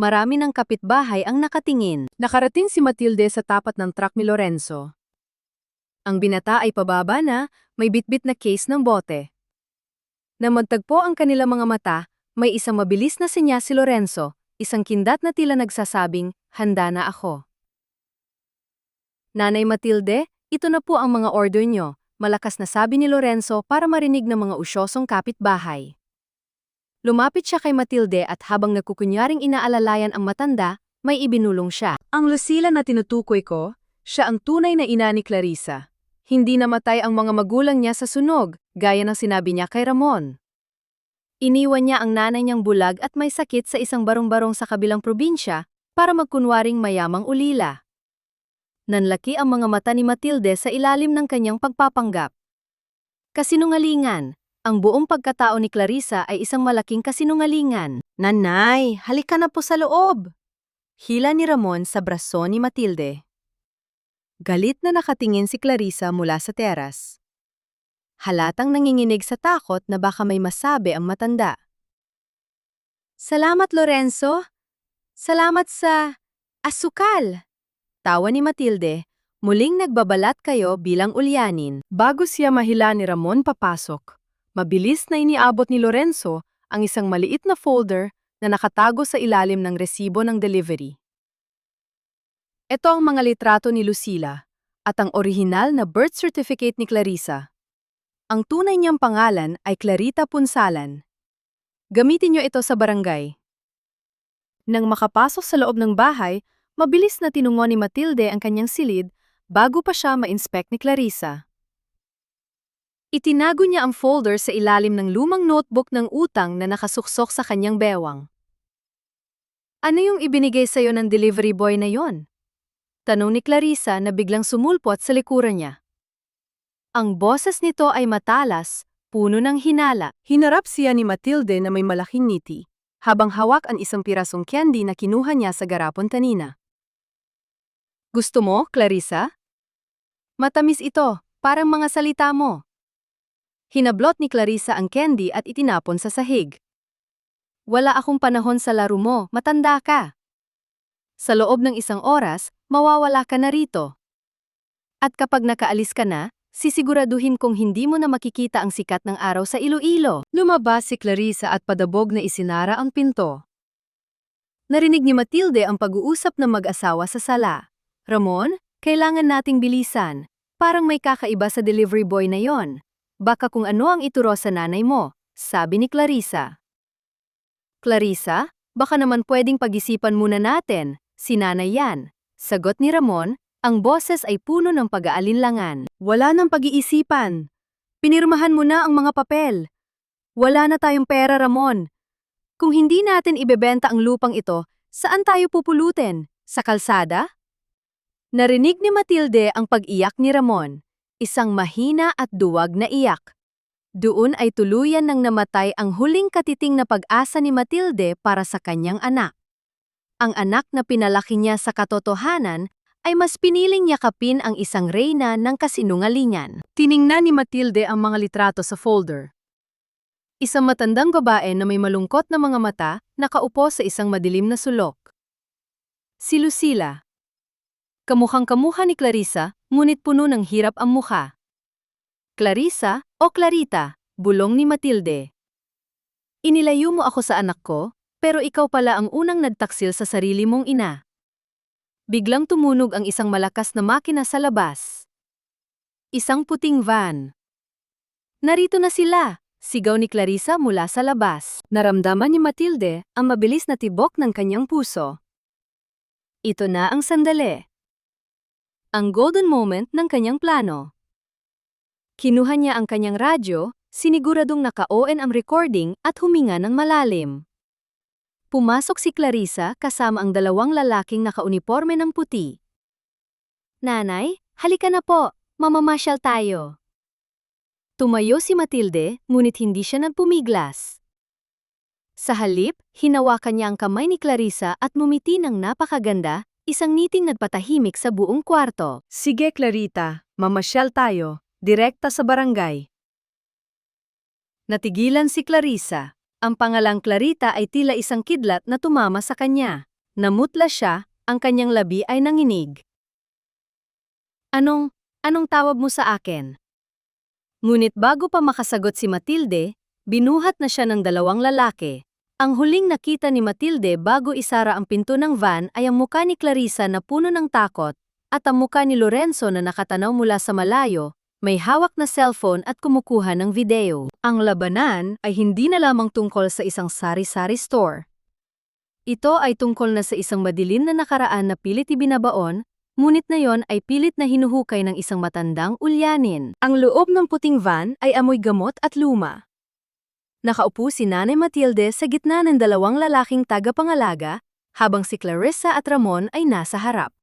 Marami ng kapitbahay ang nakatingin. Nakarating si Matilde sa tapat ng truck ni Lorenzo. Ang binata ay pababa na, may bitbit na case ng bote. Nang magtagpo ang kanilang mga mata, may isang mabilis na sinya si Lorenzo, isang kindat na tila nagsasabing, handa na ako. Nanay Matilde, ito na po ang mga order nyo, malakas na sabi ni Lorenzo para marinig ng mga usyosong kapitbahay. Lumapit siya kay Matilde at habang nagkukunyaring inaalalayan ang matanda, may ibinulong siya. Ang Lucila na tinutukoy ko, siya ang tunay na ina ni Clarissa. Hindi namatay ang mga magulang niya sa sunog, gaya ng sinabi niya kay Ramon. Iniwan niya ang nanay niyang bulag at may sakit sa isang barong-barong sa kabilang probinsya para magkunwaring mayamang ulila. Nanlaki ang mga mata ni Matilde sa ilalim ng kanyang pagpapanggap. Kasinungalingan. Ang buong pagkatao ni Clarissa ay isang malaking kasinungalingan. Nanay, halika na po sa loob! Hila ni Ramon sa braso ni Matilde. Galit na nakatingin si Clarissa mula sa teras. Halatang nanginginig sa takot na baka may masabi ang matanda. Salamat, Lorenzo. Salamat sa asukal. Tawa ni Matilde, muling nagbabalat kayo bilang ulyanin. Bago siya mahila ni Ramon papasok, mabilis na iniabot ni Lorenzo ang isang maliit na folder na nakatago sa ilalim ng resibo ng delivery. Ito ang mga litrato ni Lucila at ang orihinal na birth certificate ni Clarissa. Ang tunay niyang pangalan ay Clarita Punsalan. Gamitin niyo ito sa barangay. Nang makapasok sa loob ng bahay, mabilis na tinungo ni Matilde ang kanyang silid bago pa siya ma-inspect ni Clarissa. Itinago niya ang folder sa ilalim ng lumang notebook ng utang na nakasuksok sa kanyang bewang. Ano yung ibinigay sa'yo ng delivery boy na yon? Tanong ni Clarissa na biglang sumulpot sa likuran niya. Ang boses nito ay matalas, puno ng hinala. Hinarap siya ni Matilde na may malaking ngiti, habang hawak ang isang pirasong candy na kinuha niya sa garapon kanina. Gusto mo, Clarissa? Matamis ito, parang mga salita mo. Hinablot ni Clarissa ang candy at itinapon sa sahig. Wala akong panahon sa laro mo, matanda ka. Sa loob ng isang oras, mawawala ka na rito. At kapag nakaalis ka na, sisiguraduhin kong hindi mo na makikita ang sikat ng araw sa Iloilo. Lumabas si Clarissa at padabog na isinara ang pinto. Narinig ni Matilde ang pag-uusap ng mag-asawa sa sala. Ramon, kailangan nating bilisan. Parang may kakaiba sa delivery boy na yon. Baka kung ano ang ituro sa nanay mo, sabi ni Clarissa. Clarissa, baka naman pwedeng pag-isipan muna natin, si nanay yan. Sagot ni Ramon, ang boses ay puno ng pag-aalinlangan. Wala nang pag-iisipan. Pinirmahan mo na ang mga papel. Wala na tayong pera, Ramon. Kung hindi natin ibebenta ang lupang ito, saan tayo pupulutin? Sa kalsada? Narinig ni Matilde ang pag-iyak ni Ramon. Isang mahina at duwag na iyak. Doon ay tuluyan nang namatay ang huling katiting na pag-asa ni Matilde para sa kanyang anak. Ang anak na pinalaki niya sa katotohanan ay mas piniling yakapin ang isang reyna ng kasinungalingan. Tiningnan ni Matilde ang mga litrato sa folder. Isang matandang babae na may malungkot na mga mata nakaupo sa isang madilim na sulok. Si Lucila. Kamukhang-kamuha ni Clarissa, ngunit puno ng hirap ang mukha. Clarissa o Clarita, bulong ni Matilde. Inilayo mo ako sa anak ko, pero ikaw pala ang unang nagtaksil sa sarili mong ina. Biglang tumunog ang isang malakas na makina sa labas. Isang puting van. Narito na sila, sigaw ni Clarissa mula sa labas. Naramdaman ni Matilde ang mabilis na tibok ng kanyang puso. Ito na ang sandali. Ang golden moment ng kanyang plano. Kinuha niya ang kanyang radyo, siniguradong naka-on ang recording at huminga ng malalim. Pumasok si Clarissa kasama ang dalawang lalaking nakauniporme ng puti. Nanay, halika na po, mamamasyal tayo. Tumayo si Matilde, ngunit hindi siya nagpumiglas. Sa halip, hinawakan niya ang kamay ni Clarissa at mumiti ng napakaganda, isang ngiting nagpatahimik sa buong kwarto. Sige Clarita, mamasyal tayo, direkta sa barangay. Natigilan si Clarissa. Ang pangalang Clarita ay tila isang kidlat na tumama sa kanya. Namutla siya, ang kanyang labi ay nanginig. Anong tawag mo sa akin? Ngunit bago pa makasagot si Matilde, binuhat na siya ng dalawang lalaki. Ang huling nakita ni Matilde bago isara ang pinto ng van ay ang muka ni Clarissa na puno ng takot, at ang muka ni Lorenzo na nakatanaw mula sa malayo, may hawak na cellphone at kumukuha ng video. Ang labanan ay hindi na lamang tungkol sa isang sari-sari store. Ito ay tungkol na sa isang madilim na nakaraan na pilit ibinabaon, ngunit na yon ay pilit na hinuhukay ng isang matandang ulyanin. Ang loob ng puting van ay amoy gamot at luma. Nakaupo si Nanay Matilde sa gitna ng dalawang lalaking tagapangalaga, habang si Clarissa at Ramon ay nasa harap.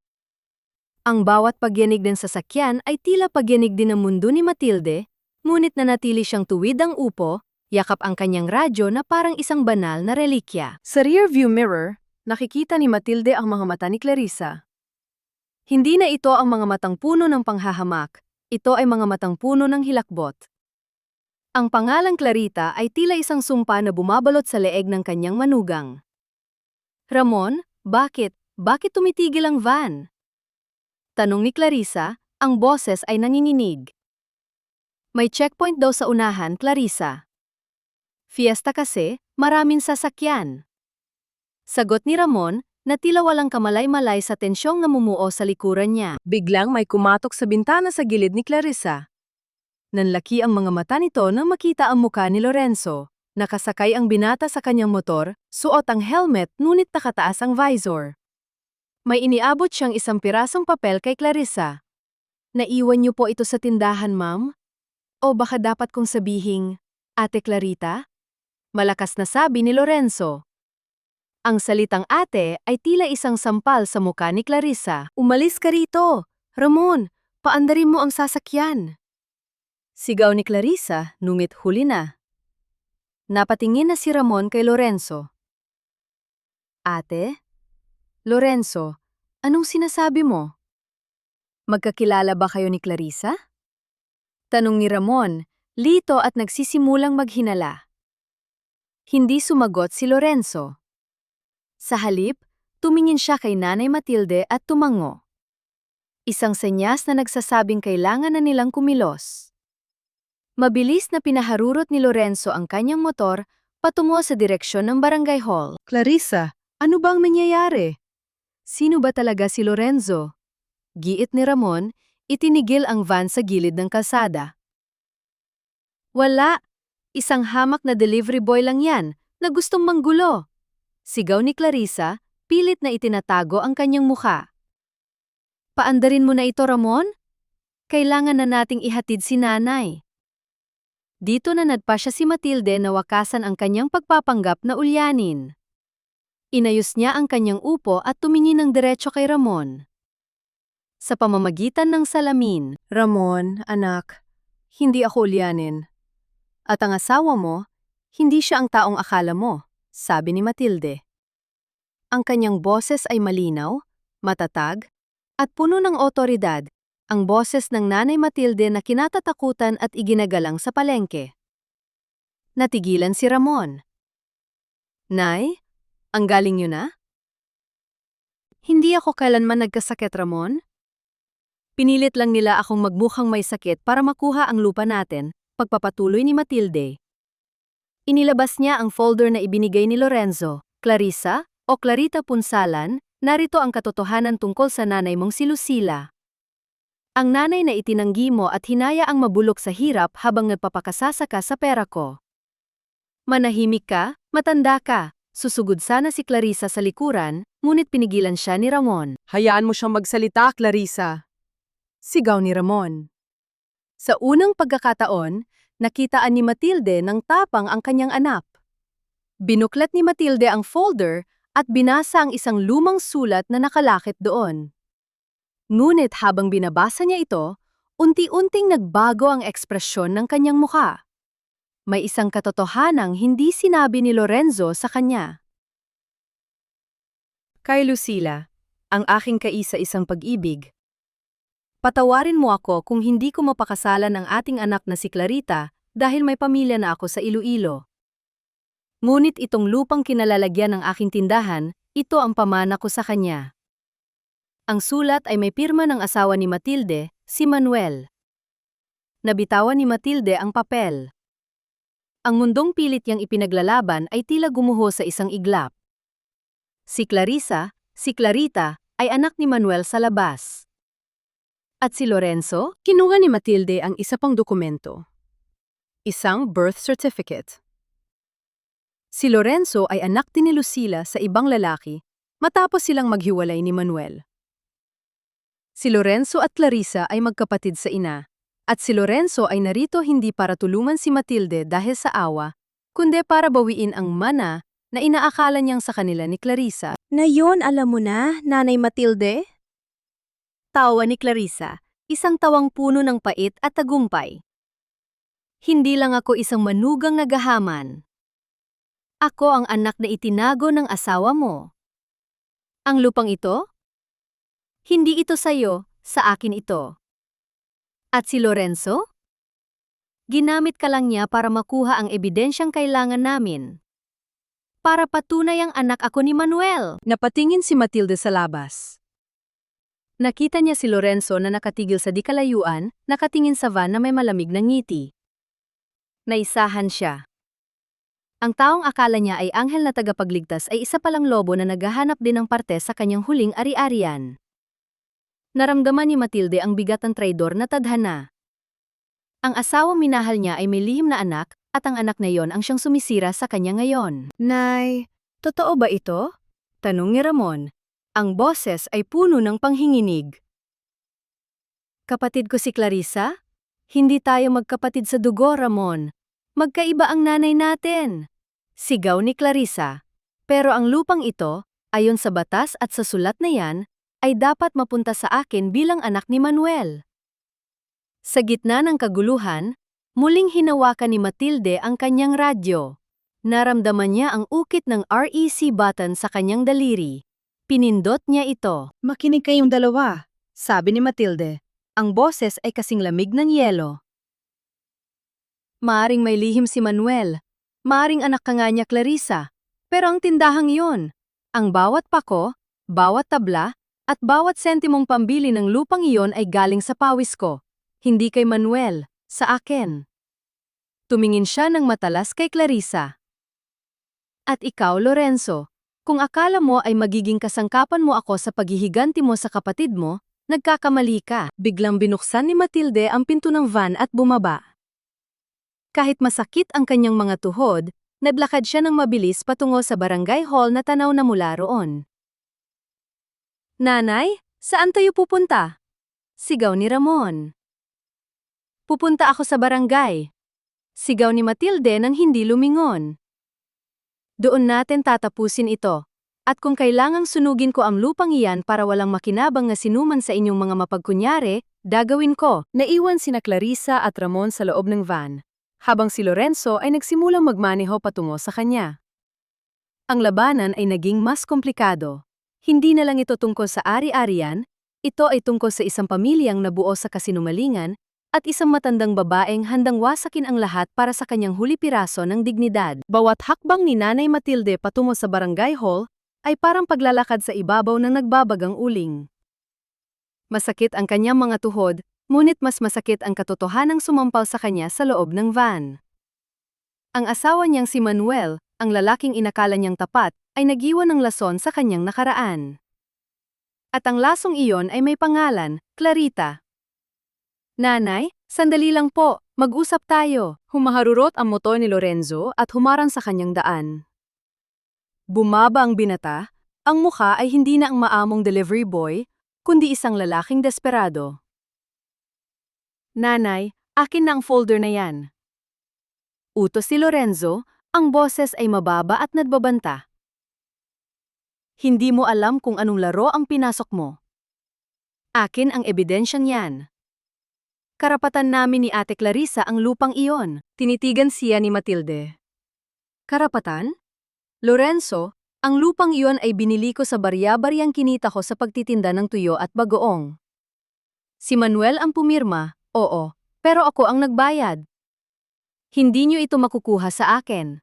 Ang bawat pagyanig ng sasakyan ay tila pagyanig din ng mundo ni Matilde, ngunit nanatili siyang tuwid ang upo, yakap ang kanyang radyo na parang isang banal na relikya. Sa rearview mirror, nakikita ni Matilde ang mga mata ni Clarissa. Hindi na ito ang mga matang puno ng panghahamak, ito ay mga matang puno ng hilakbot. Ang pangalang Clarita ay tila isang sumpa na bumabalot sa leeg ng kanyang manugang. Ramon, bakit? Bakit tumitigil ang van? Tanong ni Clarissa, ang boses ay nanginginig. May checkpoint daw sa unahan, Clarissa. Fiesta kasi, maraming sasakyan. Sagot ni Ramon, na tila walang kamalay-malay sa tensyong namumuo sa likuran niya. Biglang may kumatok sa bintana sa gilid ni Clarissa. Nanlaki ang mga mata nito nang makita ang muka ni Lorenzo. Nakasakay ang binata sa kanyang motor, suot ang helmet ngunit nakataas ang visor. May iniabot siyang isang pirasong papel kay Clarissa. Naiwan niyo po ito sa tindahan, ma'am? O baka dapat kong sabihing, Ate Clarita? Malakas na sabi ni Lorenzo. Ang salitang ate ay tila isang sampal sa muka ni Clarissa. Umalis ka rito! Ramon, paandarin mo ang sasakyan! Sigaw ni Clarissa, nungit huli na. Napatingin na si Ramon kay Lorenzo. Ate? Lorenzo, anong sinasabi mo? Magkakilala ba kayo ni Clarissa? Tanong ni Ramon, lito at nagsisimulang maghinala. Hindi sumagot si Lorenzo. Sa halip, tumingin siya kay Nanay Matilde at tumango. Isang senyas na nagsasabing kailangan na nilang kumilos. Mabilis na pinaharurot ni Lorenzo ang kanyang motor patungo sa direksyon ng barangay hall. Clarissa, ano bang nangyayari? Sino ba talaga si Lorenzo? Giit ni Ramon, itinigil ang van sa gilid ng kalsada. Wala, isang hamak na delivery boy lang yan na gustong manggulo. Sigaw ni Clarissa, pilit na itinatago ang kanyang mukha. Paandarin mo na ito, Ramon? Kailangan na nating ihatid si nanay. Dito na nadpa siya si Matilde na wakasan ang kanyang pagpapanggap na ulyanin. Inayos niya ang kanyang upo at tumingin ng diretso kay Ramon. Sa pamamagitan ng salamin, Ramon, anak, hindi ako ulyanin. at ang asawa mo, hindi siya ang taong akala mo, sabi ni Matilde. Ang kanyang boses ay malinaw, matatag, at puno ng otoridad, ang boses ng Nanay Matilde na kinatatakutan at iginagalang sa palengke. Natigilan si Ramon. Nay, ang galing niyo na? Hindi ako kailanman nagkasakit, Ramon. Pinilit lang nila akong magmukhang may sakit para makuha ang lupa natin, pagpapatuloy ni Matilde. Inilabas niya ang folder na ibinigay ni Lorenzo, Clarissa, o Clarita Punsalan, narito ang katotohanan tungkol sa nanay mong si Lucila. Ang nanay na itinanggi mo at hinaya ang mabulok sa hirap habang nagpapakasasaka sa pera ko. Manahimik ka, matanda ka, susugod sana si Clarissa sa likuran, ngunit pinigilan siya ni Ramon. Hayaan mo siyang magsalita, Clarissa. Sigaw ni Ramon. Sa unang pagkakataon, nakitaan ni Matilde ng tapang ang kanyang anak. Binuklat ni Matilde ang folder at binasa ang isang lumang sulat na nakalakip doon. Ngunit habang binabasa niya ito, unti-unting nagbago ang ekspresyon ng kanyang mukha. May isang katotohanang hindi sinabi ni Lorenzo sa kanya. Kay Lucila, ang aking kaisa-isang pag-ibig. Patawarin mo ako kung hindi ko mapakasalan ang ating anak na si Clarita dahil may pamilya na ako sa Iloilo. Ngunit itong lupang kinalalagyan ng aking tindahan, ito ang pamana ko sa kanya. Ang sulat ay may pirma ng asawa ni Matilde, si Manuel. Nabitawan ni Matilde ang papel. Ang mundong pilit niyang ipinaglalaban ay tila gumuho sa isang iglap. Si Clarita, ay anak ni Manuel sa labas. At si Lorenzo, kinuha ni Matilde ang isa pang dokumento. Isang birth certificate. Si Lorenzo ay anak din ni Lucila sa ibang lalaki matapos silang maghiwalay ni Manuel. Si Lorenzo at Clarissa ay magkapatid sa ina, at si Lorenzo ay narito hindi para tulungan si Matilde dahil sa awa, kundi para bawiin ang mana na inaakala niyang sa kanila ni Clarissa. Na yon alam mo na, Nanay Matilde? tawa ni Clarissa, isang tawang puno ng pait at tagumpay. Hindi lang ako isang manugang nagahaman. Ako ang anak na itinago ng asawa mo. Ang lupang ito? Hindi ito sa'yo, sa akin ito. At si Lorenzo? Ginamit ka lang niya para makuha ang ebidensyang kailangan namin. Para patunay ang anak ako ni Manuel. Napatingin si Matilde sa labas. Nakita niya si Lorenzo na nakatigil sa di kalayuan, nakatingin sa van na may malamig na ngiti. Naisahan siya. Ang taong akala niya ay anghel na tagapagligtas ay isa palang lobo na naghahanap din ng parte sa kanyang huling ari-arian. Naramdaman ni Matilde ang bigat ng traidor na tadhana. Ang asawang minahal niya ay may lihim na anak, at ang anak na yon ang siyang sumisira sa kanya ngayon. Nay, totoo ba ito? Tanong ni Ramon. Ang boses ay puno ng panghinginig. Kapatid ko si Clarissa? Hindi tayo magkapatid sa dugo, Ramon. Magkaiba ang nanay natin. Sigaw ni Clarissa. Pero ang lupang ito, ayon sa batas at sa sulat na yan, ay dapat mapunta sa akin bilang anak ni Manuel. Sa gitna ng kaguluhan, muling hinawakan ni Matilde ang kanyang radyo. Naramdaman niya ang ukit ng REC button sa kanyang daliri. Pinindot niya ito. Makinig kayong dalawa, sabi ni Matilde. Ang boses ay kasing lamig ng yelo. Maaring may lihim si Manuel. Maaring anak ka nga niya Clarissa. Pero ang tindahang iyon, ang bawat pako, bawat tabla, at bawat sentimong pambili ng lupang iyon ay galing sa pawis ko. Hindi kay Manuel, sa akin. Tumingin siya ng matalas kay Clarissa. At ikaw, Lorenzo, kung akala mo ay magiging kasangkapan mo ako sa paghihiganti mo sa kapatid mo, nagkakamali ka. Biglang binuksan ni Matilde ang pinto ng van at bumaba. Kahit masakit ang kanyang mga tuhod, naglakad siya ng mabilis patungo sa barangay hall na tanaw na mula roon. Nanay, saan tayo pupunta? Sigaw ni Ramon. Pupunta ako sa barangay. Sigaw ni Matilde nang hindi lumingon. Doon natin tatapusin ito. At kung kailangang sunugin ko ang lupang iyan para walang makinabang na sinuman sa inyong mga mapagkunyari, gagawin ko. Naiwan sina Clarissa at Ramon sa loob ng van, habang si Lorenzo ay nagsimulang magmaneho patungo sa kanya. Ang labanan ay naging mas komplikado. Hindi na lang ito tungkol sa ari-arian, ito ay tungkol sa isang pamilyang nabuo sa kasinumalingan, at isang matandang babaeng handang wasakin ang lahat para sa kanyang huli piraso ng dignidad. Bawat hakbang ni Nanay Matilde patungo sa barangay hall ay parang paglalakad sa ibabaw ng nagbabagang uling. Masakit ang kanyang mga tuhod, ngunit mas masakit ang katotohanang sumampal sa kanya sa loob ng van. Ang asawa niyang si Manuel, ang lalaking inakala niyang tapat, ay nag-iwan ng lason sa kanyang nakaraan. At ang lasong iyon ay may pangalan, Clarita. Nanay, sandali lang po, mag-usap tayo. Humaharurot ang motor ni Lorenzo at humarang sa kanyang daan. Bumaba ang binata, ang mukha ay hindi na ang maamong delivery boy, kundi isang lalaking desperado. Nanay, akin na ang folder na yan. Utos si Lorenzo, ang boses ay mababa at nadbabanta. Hindi mo alam kung anong laro ang pinasok mo. Akin ang ebidensyang yan. Karapatan namin ni Ate Clarissa ang lupang iyon. Tinitigan siya ni Matilde. Karapatan? Lorenzo, ang lupang iyon ay binili ko sa barya-baryang kinita ko sa pagtitinda ng tuyo at bagoong. Si Manuel ang pumirma, oo, pero ako ang nagbayad. Hindi niyo ito makukuha sa akin.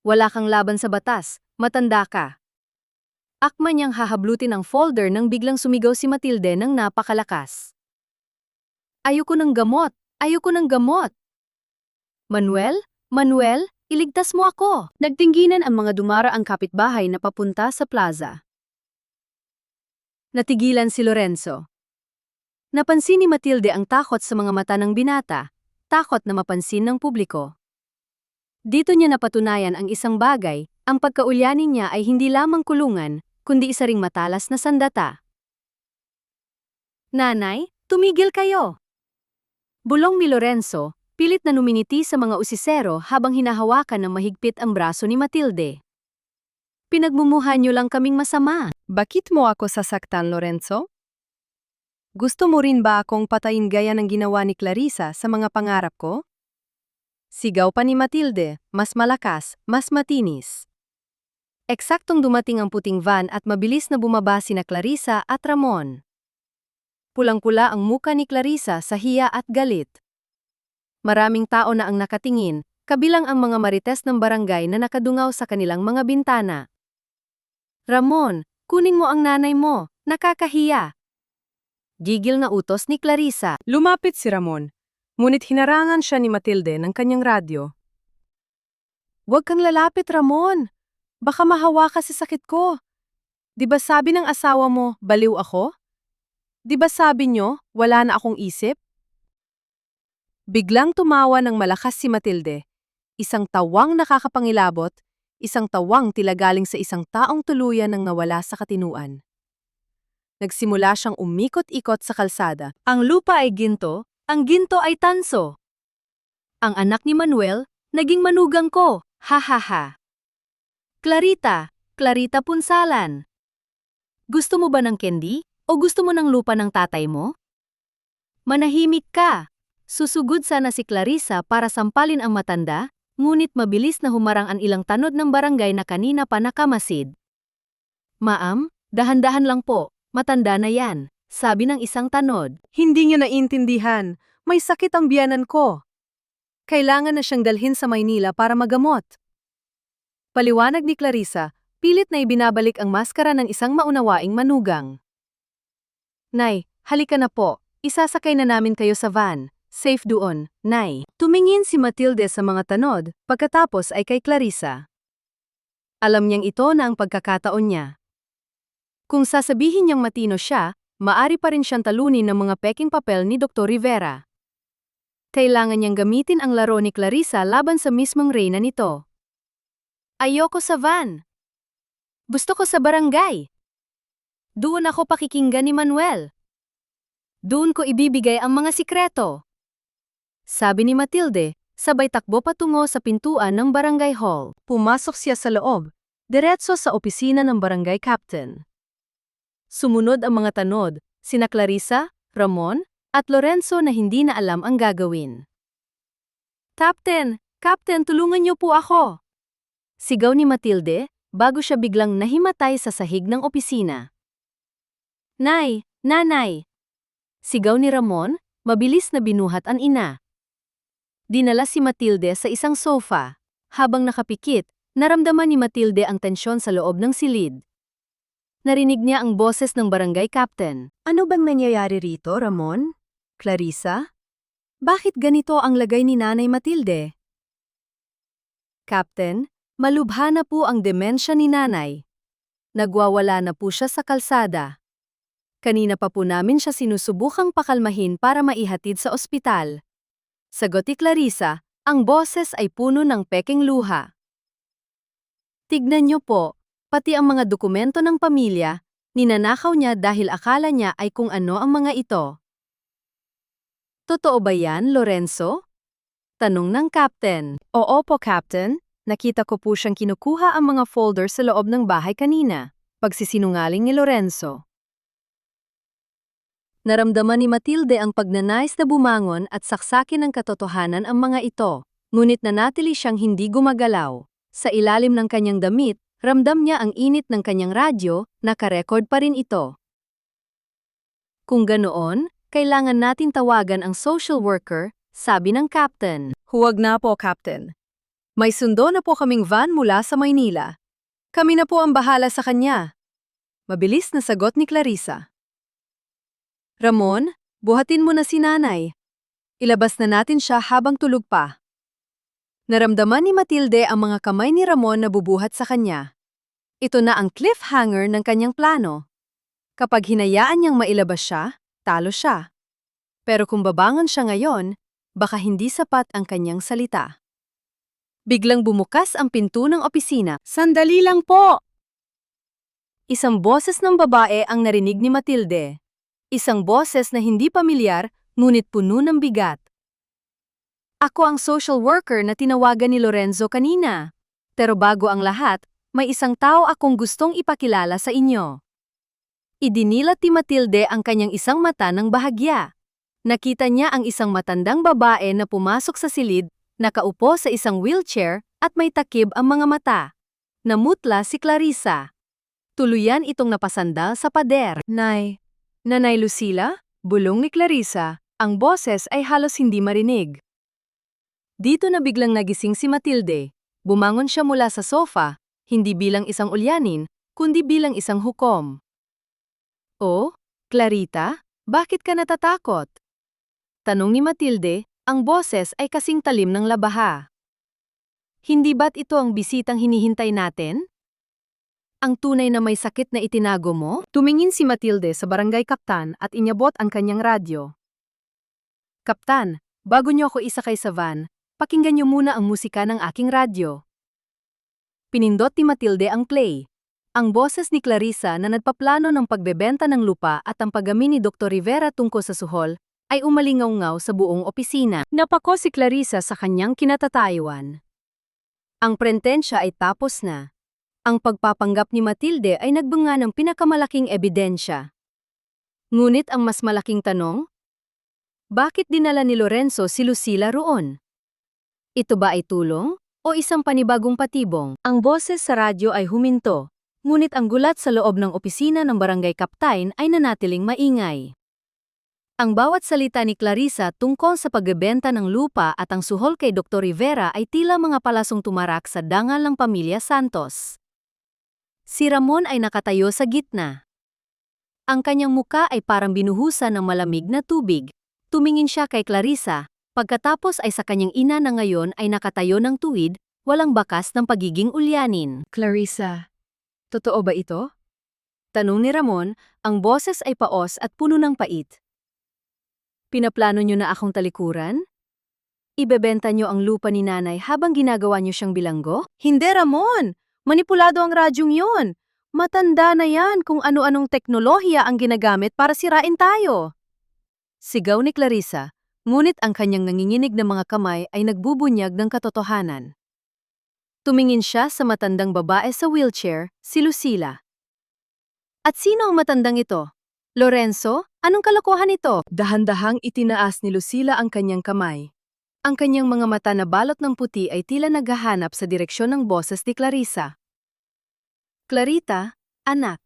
Wala kang laban sa batas, matanda ka. Akma niyang hahablutin ang folder nang biglang sumigaw si Matilde ng napakalakas. Ayoko ng gamot! Ayoko ng gamot! Manuel? Manuel? Iligtas mo ako! Nagtingginan ang mga dumaraang kapitbahay na papunta sa plaza. Natigilan si Lorenzo. Napansin ni Matilde ang takot sa mga mata ng binata, takot na mapansin ng publiko. Dito niya napatunayan ang isang bagay, ang pagkaulyanin niya ay hindi lamang kulungan, kundi isa ring matalas na sandata. Nanay, tumigil kayo! Bulong ni Lorenzo, pilit na numiniti sa mga usisero habang hinahawakan ng mahigpit ang braso ni Matilde. Pinagmumuhan niyo lang kaming masama. Bakit mo ako sasaktan, Lorenzo? Gusto mo rin ba akong patayin gaya ng ginawa ni Clarissa sa mga pangarap ko? Sigaw pa ni Matilde, mas malakas, mas matinis. Eksaktong dumating ang puting van at mabilis na bumaba sina Clarissa at Ramon. Pulang-pula ang muka ni Clarissa sa hiya at galit. Maraming tao na ang nakatingin, kabilang ang mga marites ng barangay na nakadungaw sa kanilang mga bintana. Ramon, kunin mo ang nanay mo, nakakahiya. Gigil na utos ni Clarissa. Lumapit si Ramon, ngunit hinarangan siya ni Matilde ng kanyang radyo. Huwag kang lalapit, Ramon. Baka mahawa ka sa sakit ko. Di ba sabi ng asawa mo, baliw ako? Di ba sabi nyo, wala na akong isip? Biglang tumawa ng malakas si Matilde. Isang tawang nakakapangilabot, isang tawang tila galing sa isang taong tuluyan ng nawala sa katinuan. Nagsimula siyang umikot-ikot sa kalsada. Ang lupa ay ginto, ang ginto ay tanso. Ang anak ni Manuel, naging manugang ko, ha ha ha. Clarita, Clarita Punsalan. Gusto mo ba ng candy o gusto mo ng lupa ng tatay mo? Manahimik ka. Susugod sana si Clarissa para sampalin ang matanda, ngunit mabilis na humarang ang ilang tanod ng barangay na kanina pa nakamasid. Ma'am, dahan-dahan lang po, matanda na yan, sabi ng isang tanod. Hindi niya naiintindihan, may sakit ang biyanan ko. Kailangan na siyang dalhin sa Maynila para magamot. Paliwanag ni Clarissa, pilit na ibinabalik ang maskara ng isang maunawaing manugang. Nay, halika na po, isasakay na namin kayo sa van. Safe doon, Nay. Tumingin si Matilde sa mga tanod, pagkatapos ay kay Clarissa. Alam niyang ito na ang pagkakataon niya. Kung sasabihin niyang matino siya, maari pa rin siyang talunin ng mga peking papel ni Dr. Rivera. Kailangan niyang gamitin ang laro ni Clarissa laban sa mismong reyna nito. Ayoko sa van. Gusto ko sa barangay. Doon ako pakikinggan ni Manuel. Doon ko ibibigay ang mga sikreto. Sabi ni Matilde, sabay takbo patungo sa pintuan ng barangay hall. Pumasok siya sa loob, diretso sa opisina ng barangay captain. Sumunod ang mga tanod, sina Clarissa, Ramon, at Lorenzo na hindi na alam ang gagawin. Captain, Captain, tulungan niyo po ako! Sigaw ni Matilde, bago siya biglang nahimatay sa sahig ng opisina. Nay, Nanay! Sigaw ni Ramon, mabilis na binuhat ang ina. Dinala si Matilde sa isang sofa. Habang nakapikit, naramdaman ni Matilde ang tensyon sa loob ng silid. Narinig niya ang boses ng barangay captain. Ano bang nangyayari rito, Ramon? Clarissa? Bakit ganito ang lagay ni Nanay Matilde? Captain, malubha na po ang demensya ni Nanay. Nagwawala na po siya sa kalsada. Kanina pa po namin siya sinusubukang pakalmahin para maihatid sa ospital. Sagot ni Clarissa, ang boses ay puno ng peking luha. Tignan niyo po, pati ang mga dokumento ng pamilya, ninanakaw niya dahil akala niya ay kung ano ang mga ito. Totoo ba yan, Lorenzo? Tanong ng captain. Oo po, Captain. Nakita ko po siyang kinukuha ang mga folder sa loob ng bahay kanina. Pagsisinungaling ni Lorenzo. Naramdaman ni Matilde ang pagnanais na bumangon at saksakin ng katotohanan ang mga ito, ngunit nanatili siyang hindi gumagalaw. Sa ilalim ng kanyang damit, ramdam niya ang init ng kanyang radyo, naka-record pa rin ito. Kung ganoon, kailangan natin tawagan ang social worker, sabi ng captain. Huwag na po, Captain. May sundo na po kaming van mula sa Maynila. Kami na po ang bahala sa kanya. Mabilis na sagot ni Clarissa. Ramon, buhatin mo na si Nanay. Ilabas na natin siya habang tulog pa. Naramdaman ni Matilde ang mga kamay ni Ramon na bubuhat sa kanya. Ito na ang cliffhanger ng kanyang plano. Kapag hinayaan niyang mailabas siya, talo siya. Pero kung babangon siya ngayon, baka hindi sapat ang kanyang salita. Biglang bumukas ang pinto ng opisina. Sandali lang po! Isang boses ng babae ang narinig ni Matilde. Isang boses na hindi pamilyar, ngunit puno ng bigat. Ako ang social worker na tinawagan ni Lorenzo kanina. Pero bago ang lahat, may isang tao akong gustong ipakilala sa inyo. Idinilat ni Matilde ang kanyang isang mata ng bahagya. Nakita niya ang isang matandang babae na pumasok sa silid, nakaupo sa isang wheelchair at may takib ang mga mata. Namutla si Clarissa. Tuluyan itong napasandal sa pader. Nanay Lucila? Bulong ni Clarissa. Ang boses ay halos hindi marinig. Dito na biglang nagising si Matilde. Bumangon siya mula sa sofa, hindi bilang isang ulyanin, kundi bilang isang hukom. "Oh, Clarita, bakit ka natatakot?" Tanong ni Matilde, ang boses ay kasing talim ng labaha. "Hindi ba't ito ang bisitang hinihintay natin? Ang tunay na may sakit na itinago mo?" Tumingin si Matilde sa barangay kaptan at inyabot ang kanyang radyo. "Kaptan, bago niyo ako isakay sa van, pakinggan niyo muna ang musika ng aking radyo." Pinindot ni Matilde ang play. Ang boses ni Clarissa na nagpaplano ng pagbebenta ng lupa at ang pag-amin ni Dr. Rivera tungkol sa suhol ay umalingaw-ngaw sa buong opisina. Napako si Clarissa sa kanyang kinatatayuan. Ang presensya ay tapos na. Ang pagpapanggap ni Matilde ay nagbunga ng pinakamalaking ebidensya. Ngunit ang mas malaking tanong, bakit dinala ni Lorenzo si Lucila roon? Ito ba ay tulong o isang panibagong patibong? Ang boses sa radyo ay huminto, ngunit ang gulat sa loob ng opisina ng barangay kaptain ay nanatiling maingay. Ang bawat salita ni Clarissa tungkol sa pagbebenta ng lupa at ang suhol kay Dr. Rivera ay tila mga palasong tumarak sa dangal ng pamilya Santos. Si Ramon ay nakatayo sa gitna. Ang kanyang muka ay parang binuhusan ng malamig na tubig. Tumingin siya kay Clarissa, pagkatapos ay sa kanyang ina na ngayon ay nakatayo ng tuwid, walang bakas ng pagiging ulyanin. "Clarissa, totoo ba ito?" Tanong ni Ramon, ang boses ay paos at puno ng pait. "Pinaplano niyo na akong talikuran? Ibebenta niyo ang lupa ni nanay habang ginagawa niyo siyang bilanggo?" "Hindi, Ramon! Manipulado ang radyong yun! Matanda na yan kung ano-anong teknolohiya ang ginagamit para sirain tayo!" Sigaw ni Clarissa, ngunit ang kanyang nanginginig na mga kamay ay nagbubunyag ng katotohanan. Tumingin siya sa matandang babae sa wheelchair, si Lucila. "At sino ang matandang ito? Lorenzo, anong kalokohan ito?" Dahan-dahang itinaas ni Lucila ang kanyang kamay. Ang kanyang mga mata na balot ng puti ay tila naghahanap sa direksyon ng boses ni Clarissa. "Clarita, anak.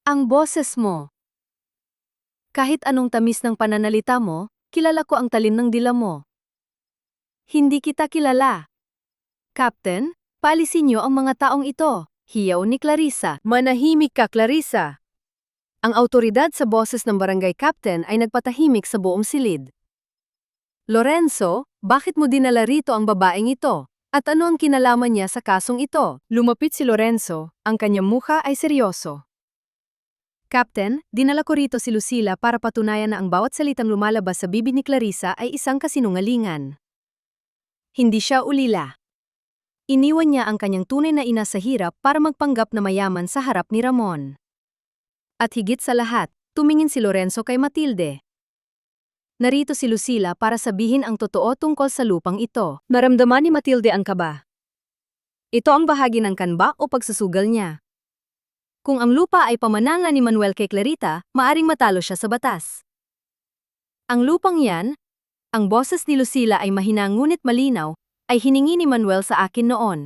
Ang boses mo. Kahit anong tamis ng pananalita mo, kilala ko ang talim ng dila mo. Hindi kita kilala. Captain, paalisin niyo ang mga taong ito," hiyaw ni Clarissa. "Manahimik ka, Clarissa." Ang autoridad sa boses ng barangay captain ay nagpatahimik sa buong silid. "Lorenzo, bakit mo dinala rito ang babaeng ito? At ano ang kinalaman niya sa kasong ito?" Lumapit si Lorenzo, ang kanyang mukha ay seryoso. "Captain, dinala ko rito si Lucila para patunayan na ang bawat salitang lumalabas sa bibig ni Clarissa ay isang kasinungalingan. Hindi siya ulila. Iniwan niya ang kanyang tunay na ina sa hirap para magpanggap na mayaman sa harap ni Ramon. At higit sa lahat, tumingin si Lorenzo kay Matilde. Narito si Lucila para sabihin ang totoo tungkol sa lupang ito. Naramdaman ni Matilde ang kaba. Ito ang bahagi ng kanba o pagsusugal niya. Kung ang lupa ay pamananga ni Manuel kay Clarita, maaring matalo siya sa batas. Ang lupang yan, ang boses ni Lucila ay mahina ngunit malinaw, ay hiningi ni Manuel sa akin noon.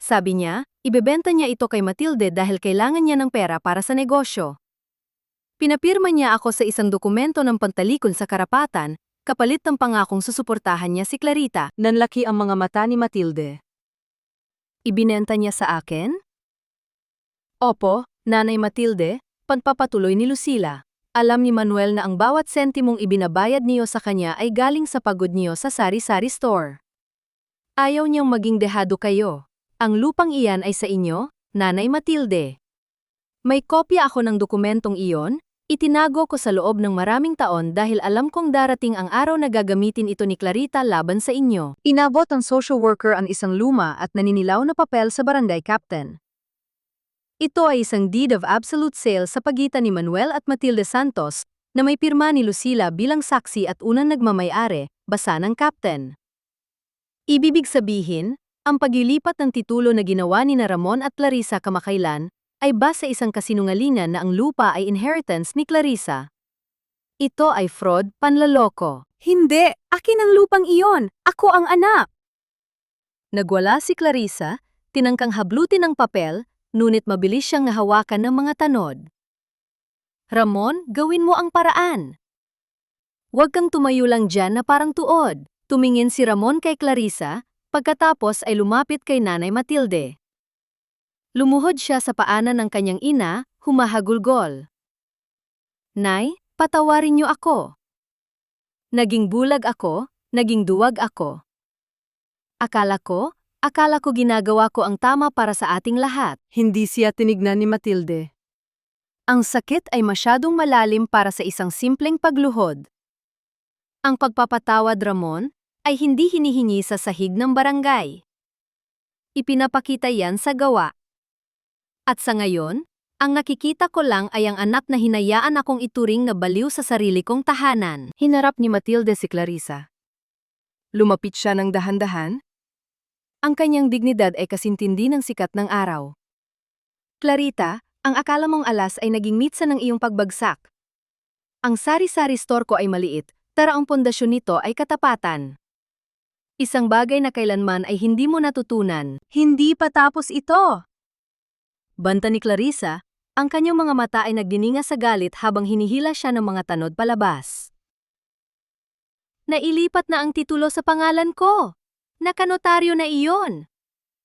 Sabi niya, ibebenta niya ito kay Matilde dahil kailangan niya ng pera para sa negosyo. Pinapirma niya ako sa isang dokumento ng pantalikod sa karapatan, kapalit ng pangakong susuportahan niya si Clarita. Nanlaki ang mga mata ni Matilde. "Ibinenta niya sa akin?" "Opo, Nanay Matilde," pagpapatuloy ni Lucila. "Alam ni Manuel na ang bawat sentimong ibinabayad niyo sa kanya ay galing sa pagod niyo sa sari-sari store. Ayaw niyang maging dehado kayo. Ang lupang iyan ay sa inyo, Nanay Matilde. May kopya ako ng dokumentong iyon, itinago ko sa loob ng maraming taon dahil alam kong darating ang araw na gagamitin ito ni Clarita laban sa inyo." Inabot ang social worker ang isang luma at naninilaw na papel sa barangay captain. Ito ay isang deed of absolute sale sa pagitan ni Manuel at Matilde Santos na may pirma ni Lucila bilang saksi at unang nagmamay-ari, basa ng captain. Ibibig sabihin, ang paglilipat ng titulo na ginawa ni Ramon at Clarissa kamakailan ay base sa isang kasinungalingan na ang lupa ay inheritance ni Clarissa. Ito ay fraud, panloloko. Hindi! Akin ang lupang iyon! Ako ang anak! Nagwala si Clarissa, tinangkang hablutin ng papel, ngunit mabilis siyang nahawakan ng mga tanod. Ramon, gawin mo ang paraan. Huwag kang tumayo lang dyan na parang tuod. Tumingin si Ramon kay Clarissa, pagkatapos ay lumapit kay Nanay Matilde. Lumuhod siya sa paanan ng kanyang ina, humahagulgol. Nay, patawarin niyo ako. Naging bulag ako, naging duwag ako. Akala ko ginagawa ko ang tama para sa ating lahat. Hindi siya tinignan ni Matilde. Ang sakit ay masyadong malalim para sa isang simpleng pagluhod. Ang pagpapatawad, Ramon, ay hindi hinihingi sa sahig ng barangay. Ipinapakita yan sa gawa. At sa ngayon, ang nakikita ko lang ay ang anak na hinayaan akong ituring na baliw sa sarili kong tahanan. Hinarap ni Matilde si Clarissa. Lumapit siya ng dahan-dahan. Ang kanyang dignidad ay kasintindi ng sikat ng araw. Clarita, ang akala mong alas ay naging mitsa ng iyong pagbagsak. Ang sari-sari store ko ay maliit, pero ang pundasyon nito ay katapatan. Isang bagay na kailanman ay hindi mo natutunan. Hindi pa tapos ito! Banta ni Clarissa, ang kanyang mga mata ay nagdininga sa galit habang hinihila siya ng mga tanod palabas. Nailipat na ang titulo sa pangalan ko. Nakanotaryo na iyon.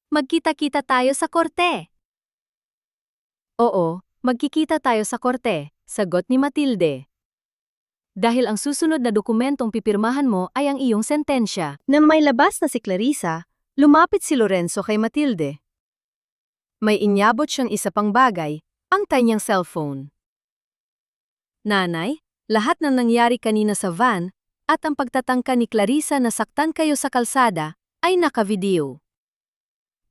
Magkita-kita tayo sa korte. Oo, magkikita tayo sa korte, sagot ni Matilde. Dahil ang susunod na dokumentong pipirmahan mo ay ang iyong sentensya. Nang may labas na si Clarissa, lumapit si Lorenzo kay Matilde. May inyabot siyang isa pang bagay, ang kanyang cellphone. Nanay, lahat ng nangyari kanina sa van at ang pagtatangka ni Clarissa na saktan kayo sa kalsada ay nakavideo.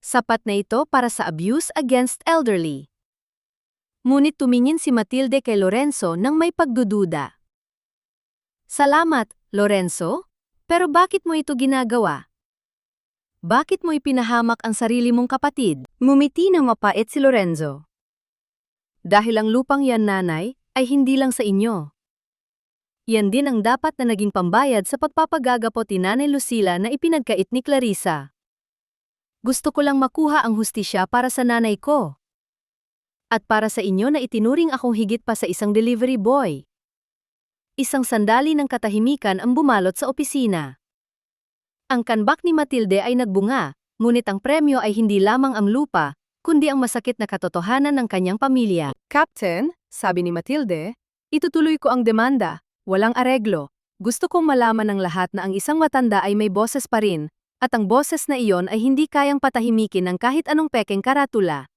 Sapat na ito para sa abuse against elderly. Ngunit tumingin si Matilde kay Lorenzo nang may pagdududa. Salamat, Lorenzo, pero bakit mo ito ginagawa? Bakit mo ipinahamak ang sarili mong kapatid? Ngumiti ng mapait si Lorenzo. Dahil ang lupang yan, nanay, ay hindi lang sa inyo. Yan din ang dapat na naging pambayad sa pagpapagagapot ni Nanay Lucila na ipinagkait ni Clarissa. Gusto ko lang makuha ang hustisya para sa nanay ko. At para sa inyo na itinuring akong higit pa sa isang delivery boy. Isang sandali ng katahimikan ang bumalot sa opisina. Ang kanbak ni Matilde ay nagbunga, ngunit ang premyo ay hindi lamang ang lupa, kundi ang masakit na katotohanan ng kanyang pamilya. Captain, sabi ni Matilde, itutuloy ko ang demanda, walang areglo. Gusto kong malaman ng lahat na ang isang matanda ay may boses pa rin, at ang boses na iyon ay hindi kayang patahimikin ng kahit anong pekeng karatula.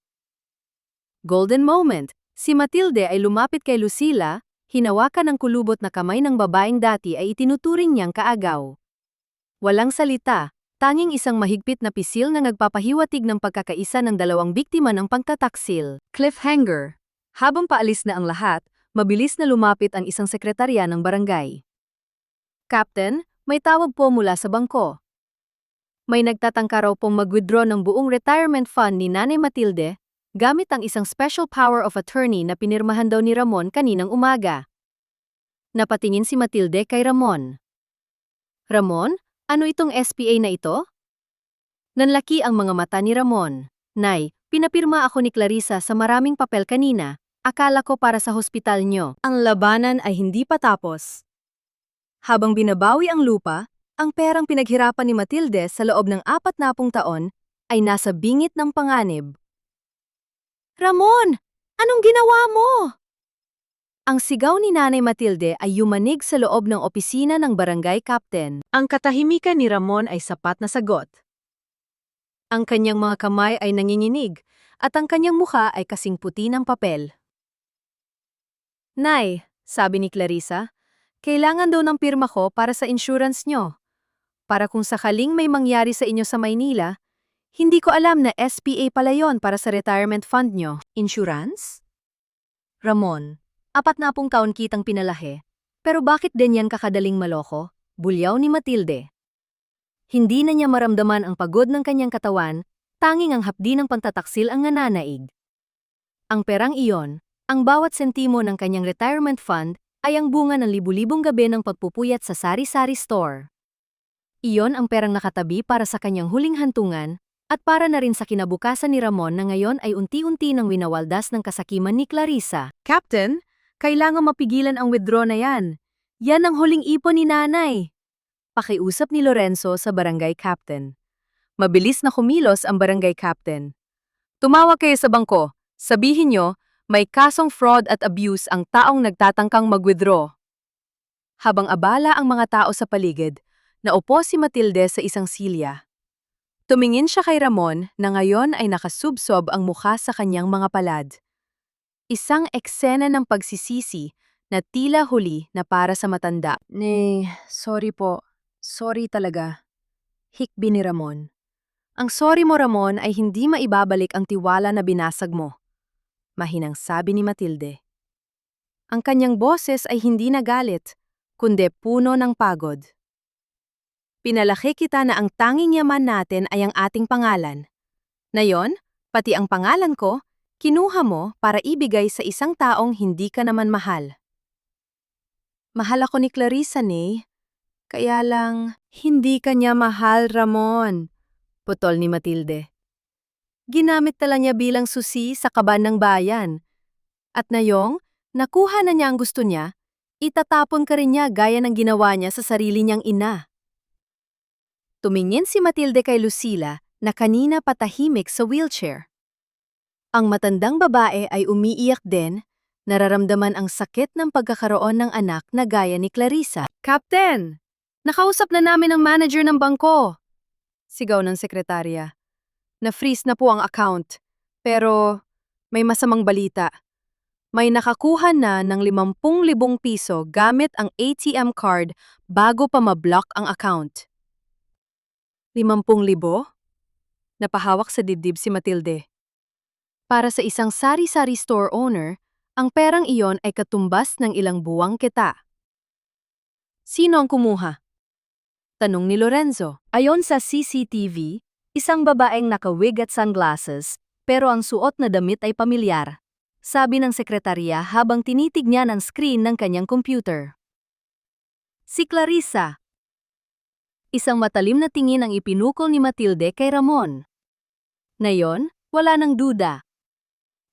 Golden moment, si Matilde ay lumapit kay Lucila, hinawakan ng kulubot na kamay ng babaeng dati ay itinuturing niyang kaagaw. Walang salita, tanging isang mahigpit na pisil na nagpapahiwatig ng pagkakaisa ng dalawang biktima ng pagtataksil. Cliffhanger. Habang paalis na ang lahat, mabilis na lumapit ang isang sekretarya ng barangay. Captain, may tawag po mula sa bangko. May nagtatangka raw pong mag-withdraw ng buong retirement fund ni Nanay Matilde, gamit ang isang special power of attorney na pinirmahan daw ni Ramon kaninang umaga. Napatingin si Matilde kay Ramon. Ramon, ano itong SPA na ito? Nanlaki ang mga mata ni Ramon. Nay, pinapirma ako ni Clarissa sa maraming papel kanina. Akala ko para sa hospital nyo. Ang labanan ay hindi pa tapos. Habang binabawi ang lupa, ang perang pinaghirapan ni Matilde sa loob ng 40 taon ay nasa bingit ng panganib. Ramon! Anong ginawa mo? Ang sigaw ni Nanay Matilde ay yumanig sa loob ng opisina ng barangay captain. Ang katahimikan ni Ramon ay sapat na sagot. Ang kanyang mga kamay ay nanginginig, at ang kanyang mukha ay kasing puti ng papel. Nay, sabi ni Clarissa, kailangan daw ng pirma ko para sa insurance nyo. Para kung sakaling may mangyari sa inyo sa Maynila, hindi ko alam na SPA pala yon para sa retirement fund nyo. Insurance? Ramon, 40 taon kitang pinalahi, pero bakit din yan kakadaling maloko? Bulyaw ni Matilde. Hindi na niya maramdaman ang pagod ng kanyang katawan, tanging ang hapdi ng pantataksil ang nananaig. Ang perang iyon, ang bawat sentimo ng kanyang retirement fund, ay ang bunga ng libu-libong gabi ng pagpupuyat sa sari-sari store. Iyon ang perang nakatabi para sa kanyang huling hantungan, at para na rin sa kinabukasan ni Ramon na ngayon ay unti-unti nang winawaldas ng kasakiman ni Clarissa. Captain, kailangan mapigilan ang withdraw na yan. Yan ang huling ipon ni nanay. Pakiusap ni Lorenzo sa barangay captain. Mabilis na kumilos ang barangay captain. Tumawag kayo sa bangko. Sabihin nyo, may kasong fraud at abuse ang taong nagtatangkang mag-withdraw. Habang abala ang mga tao sa paligid, naupo si Matilde sa isang silya. Tumingin siya kay Ramon na ngayon ay nakasubsob ang mukha sa kanyang mga palad. Isang eksena ng pagsisisi na tila huli na para sa matanda. Sorry po. Sorry talaga. Hikbi ni Ramon. Ang sorry mo, Ramon, ay hindi maibabalik ang tiwala na binasag mo. Mahinang sabi ni Matilde. Ang kanyang boses ay hindi nagalit, kundi puno ng pagod. Pinalaki kita na ang tanging yaman natin ay ang ating pangalan. Ngayon, pati ang pangalan ko, kinuha mo para ibigay sa isang taong hindi ka naman mahal. Mahal ako ni Clarissa, Nay. Kaya lang, hindi ka niya mahal, Ramon. Putol ni Matilde. Ginamit tala niya bilang susi sa kaban ng bayan. At ngayong, nakuha na niya ang gusto niya, itatapon ka rin niya gaya ng ginawa niya sa sarili niyang ina. Tumingin si Matilde kay Lucila na kanina patahimik sa wheelchair. Ang matandang babae ay umiiyak din, nararamdaman ang sakit ng pagkakaroon ng anak na gaya ni Clarissa. Captain! Nakausap na namin ang manager ng bangko! Sigaw ng sekretarya. Na-freeze na po ang account. Pero may masamang balita. May nakakuha na ng 50,000 piso gamit ang ATM card bago pa ma-block ang account. 50,000? Napahawak sa dibdib si Matilde. Para sa isang sari-sari store owner, ang perang iyon ay katumbas ng ilang buwang kita. Sino ang kumuha? Tanong ni Lorenzo. Ayon sa CCTV, isang babaeng naka-wig at sunglasses, pero ang suot na damit ay pamilyar. Sabi ng sekretarya habang tinitignan ang screen ng kanyang computer. Si Clarissa. Isang matalim na tingin ang ipinukol ni Matilde kay Ramon. Ngayon, wala nang duda.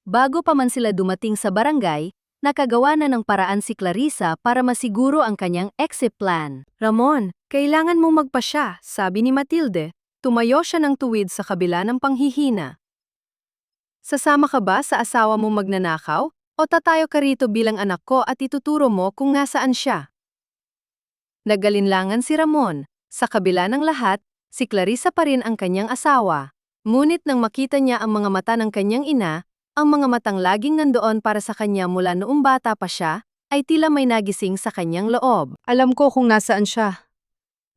Bago pa man sila dumating sa barangay, nakagawa na ng paraan si Clarissa para masiguro ang kanyang exit plan. Ramon, kailangan mong magpasya, sabi ni Matilde. Tumayo siya ng tuwid sa kabila ng panghihina. Sasama ka ba sa asawa mong magnanakaw o tatayo ka rito bilang anak ko at ituturo mo kung nasaan siya? Nagalinlangan si Ramon. Sa kabila ng lahat, si Clarissa pa rin ang kanyang asawa. Ngunit nang makita niya ang mga mata ng kanyang ina, ang mga matang laging nandoon para sa kanya mula noong bata pa siya, ay tila may nagising sa kanyang loob. Alam ko kung nasaan siya,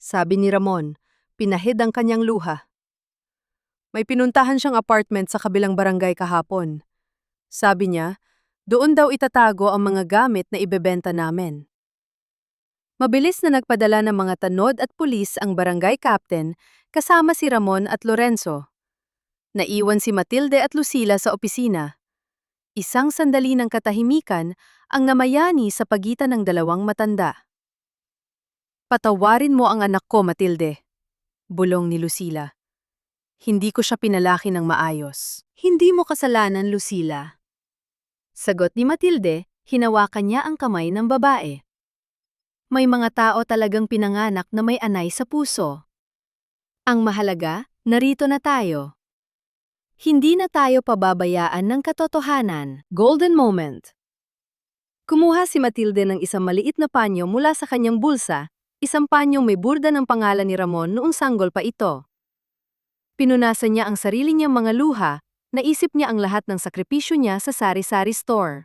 sabi ni Ramon, pinahid ang kanyang luha. May pinuntahan siyang apartment sa kabilang barangay kahapon. Sabi niya, doon daw itatago ang mga gamit na ibebenta namin. Mabilis na nagpadala ng mga tanod at pulis ang barangay captain kasama si Ramon at Lorenzo. Naiwan si Matilde at Lucila sa opisina. Isang sandali ng katahimikan ang namayani sa pagitan ng dalawang matanda. Patawarin mo ang anak ko, Matilde, bulong ni Lucila. Hindi ko siya pinalaki ng maayos. Hindi mo kasalanan, Lucila. Sagot ni Matilde, hinawakan niya ang kamay ng babae. May mga tao talagang pinanganak na may anay sa puso. Ang mahalaga, narito na tayo. Hindi na tayo pababayaan ng katotohanan. Golden moment. Kumuha si Matilde ng isang maliit na panyo mula sa kanyang bulsa, isang panyong may burda ng pangalan ni Ramon noong sanggol pa ito. Pinunasan niya ang sarili niyang mga luha, naisip niya ang lahat ng sakripisyo niya sa sari-sari store.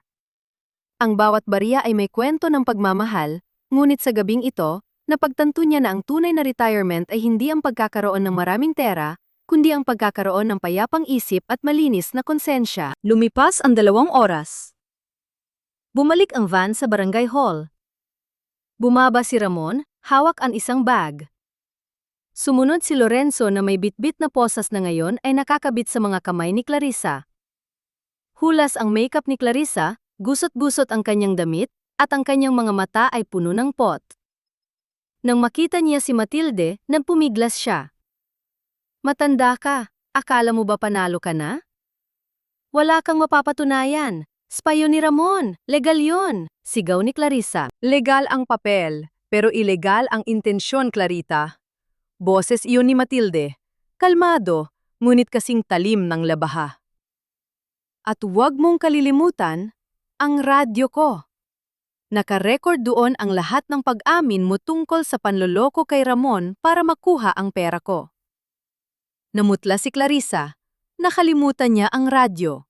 Ang bawat barya ay may kwento ng pagmamahal, ngunit sa gabing ito, napagtanto niya na ang tunay na retirement ay hindi ang pagkakaroon ng maraming pera, kundi ang pagkakaroon ng payapang isip at malinis na konsensya. Lumipas ang 2 oras. Bumalik ang van sa barangay hall. Bumaba si Ramon, hawak ang isang bag. Sumunod si Lorenzo na may bitbit na posas na ngayon ay nakakabit sa mga kamay ni Clarissa. Hulas ang makeup ni Clarissa, gusot-gusot ang kanyang damit, at ang kanyang mga mata ay puno ng pot. Nang makita niya si Matilde, nagpumiglas siya. Matanda ka, akala mo ba panalo ka na? Wala kang mapapatunayan. Spayo ni Ramon, legal yon, sigaw ni Clarissa. Legal ang papel, pero ilegal ang intensyon, Clarita. Boses iyon ni Matilde. Kalmado, ngunit kasing talim ng labaha. At huwag mong kalilimutan, ang radyo ko. Nakarecord doon ang lahat ng pag-amin mo tungkol sa panloloko kay Ramon para makuha ang pera ko. Namutla si Clarissa, nakalimutan niya ang radyo.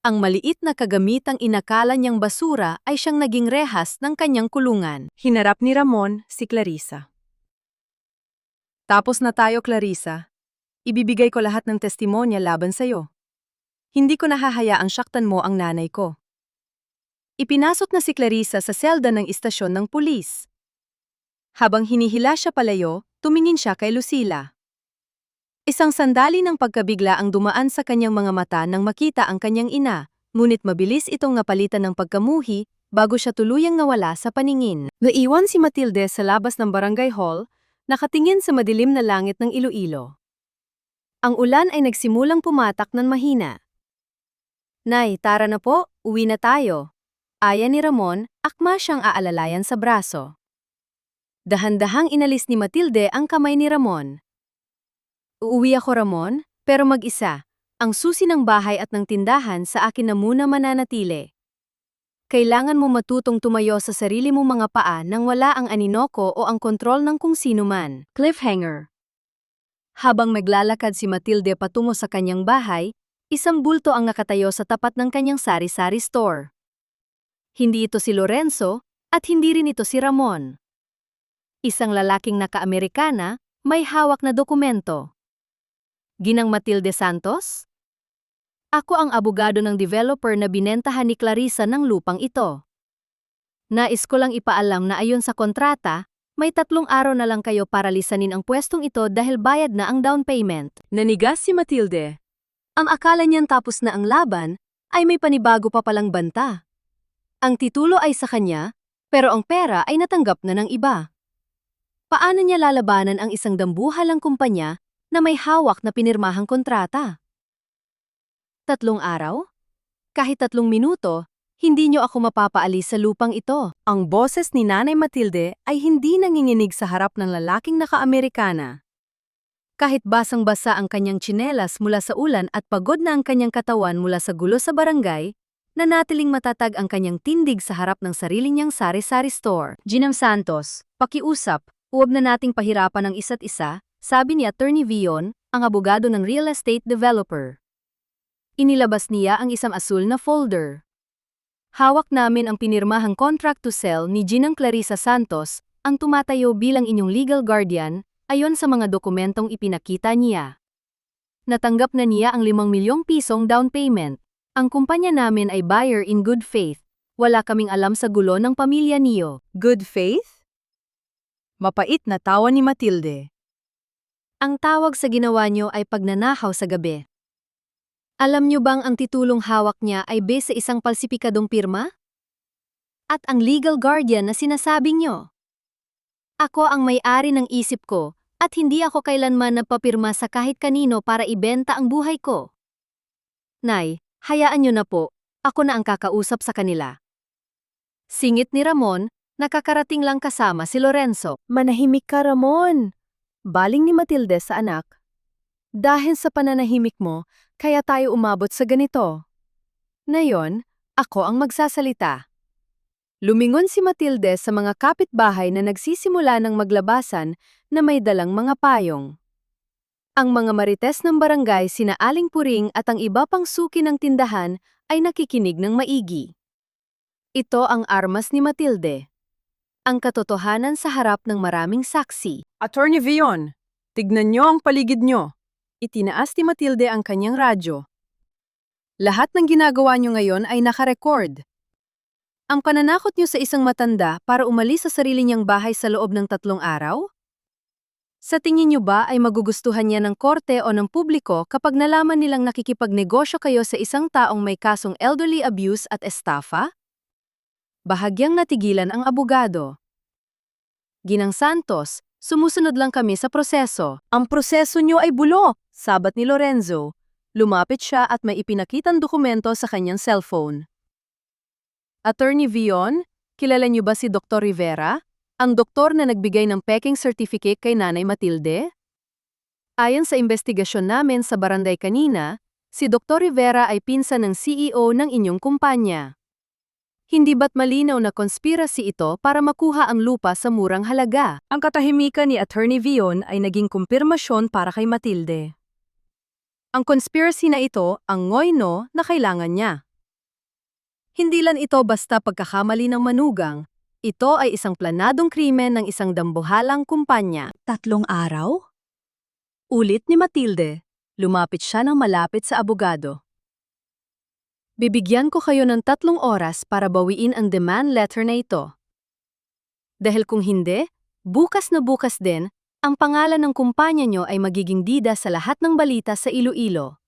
Ang maliit na kagamitang inakala niyang basura ay siyang naging rehas ng kanyang kulungan. Hinarap ni Ramon si Clarissa. Tapos na tayo, Clarissa. Ibibigay ko lahat ng testimonya laban sa'yo. Hindi ko nahahayaang saktan mo ang nanay ko. Ipinasok na si Clarissa sa selda ng istasyon ng pulis. Habang hinihila siya palayo, tumingin siya kay Lucila. Isang sandali ng pagkabigla ang dumaan sa kanyang mga mata nang makita ang kanyang ina, ngunit mabilis itong napalitan ng pagkamuhi bago siya tuluyang nawala sa paningin. Naiwan si Matilde sa labas ng barangay hall, nakatingin sa madilim na langit ng Iloilo. Ang ulan ay nagsimulang pumatak ng mahina. Nay, tara na po, uwi na tayo. Aya ni Ramon, akma siyang aalalayan sa braso. Dahan-dahang inalis ni Matilde ang kamay ni Ramon. Uuwi ako, Ramon, pero mag-isa. Ang susi ng bahay at ng tindahan sa akin na muna mananatili. Kailangan mo matutong tumayo sa sarili mong mga paa nang wala ang aninoko o ang kontrol ng kung sino man. Cliffhanger. Habang maglalakad si Matilde patungo sa kanyang bahay, isang bulto ang nakatayo sa tapat ng kanyang sari-sari store. Hindi ito si Lorenzo, at hindi rin ito si Ramon. Isang lalaking naka-Amerikana, may hawak na dokumento. Ginang Matilde Santos? Ako ang abogado ng developer na binentahan ni Clarissa ng lupang ito. Nais ko lang ipaalam na ayon sa kontrata, may 3 araw na lang kayo para lisanin ang pwestong ito dahil bayad na ang down payment. Nanigas si Matilde. Ang akala niyan tapos na ang laban, ay may panibago pa palang banta. Ang titulo ay sa kanya, pero ang pera ay natanggap na ng iba. Paano niya lalabanan ang isang dambuhalang kumpanya na may hawak na pinirmahang kontrata? 3 araw? Kahit 3 minuto, hindi niyo ako mapapaalis sa lupang ito. Ang boses ni Nanay Matilde ay hindi nanginginig sa harap ng lalaking naka-Amerikana. Kahit basang-basa ang kanyang tsinelas mula sa ulan at pagod na ang kanyang katawan mula sa gulo sa barangay, nanatiling matatag ang kanyang tindig sa harap ng sarili niyang sari-sari store. Ginang Santos, pakiusap, huwag na nating pahirapan ang isa't isa, sabi ni Attorney Vion, ang abogado ng real estate developer. Inilabas niya ang isang asul na folder. Hawak namin ang pinirmahang contract to sell ni Ginang Clarissa Santos, ang tumatayo bilang inyong legal guardian, ayon sa mga dokumentong ipinakita niya. Natanggap na niya ang 5 milyong pisong down payment. Ang kumpanya namin ay buyer in good faith. Wala kaming alam sa gulo ng pamilya niyo. Good faith? Mapait na tawa ni Matilde. Ang tawag sa ginawa niyo ay pagnanahaw sa gabi. Alam niyo bang ang titulong hawak niya ay base sa isang palsipikadong pirma? At ang legal guardian na sinasabi niyo? Ako ang may-ari ng isip ko, at hindi ako kailanman nagpapirma sa kahit kanino para ibenta ang buhay ko. Nay, hayaan niyo na po, ako na ang kakausap sa kanila. Singit ni Ramon, nakakarating lang kasama si Lorenzo. Manahimik ka, Ramon. Baling ni Matilde sa anak. Dahil sa pananahimik mo, kaya tayo umabot sa ganito. Ngayon, ako ang magsasalita. Lumingon si Matilde sa mga kapitbahay na nagsisimula ng maglabasan na may dalang mga payong. Ang mga marites ng barangay sina Aling Puring at ang iba pang suki ng tindahan ay nakikinig ng maigi. Ito ang armas ni Matilde. Ang katotohanan sa harap ng maraming saksi. Attorney Vion, tignan niyo ang paligid niyo. Itinaas ni Matilde ang kanyang radyo. Lahat ng ginagawa niyo ngayon ay nakarecord. Ang pananakot niyo sa isang matanda para umalis sa sarili niyang bahay sa loob ng 3 araw? Sa tingin niyo ba ay magugustuhan niya ng korte o ng publiko kapag nalaman nilang nakikipagnegosyo kayo sa isang taong may kasong elderly abuse at estafa? Bahagyang natigilan ang abogado. Ginang Santos, sumusunod lang kami sa proseso. Ang proseso niyo ay bulo, sabat ni Lorenzo. Lumapit siya at may ipinakitang dokumento sa kanyang cellphone. Attorney Vion, kilala niyo ba si Dr. Rivera? Ang doktor na nagbigay ng peking certificate kay Nanay Matilde? Ayon sa investigasyon namin sa barangay kanina, si Dr. Rivera ay pinsan ng CEO ng inyong kumpanya. Hindi ba't malinaw na conspiracy ito para makuha ang lupa sa murang halaga? Ang katahimikan ni Attorney Vion ay naging kumpirmasyon para kay Matilde. Ang conspiracy na ito ang ngoyno na kailangan niya. Hindi lang ito basta pagkakamali ng manugang, ito ay isang planadong krimen ng isang dambuhalang kumpanya. 3 araw? Ulit ni Matilde. Lumapit siya ng malapit sa abogado. Bibigyan ko kayo ng 3 oras para bawiin ang demand letter na ito. Dahil kung hindi, bukas na bukas din, ang pangalan ng kumpanya nyo ay magiging bida sa lahat ng balita sa Iloilo.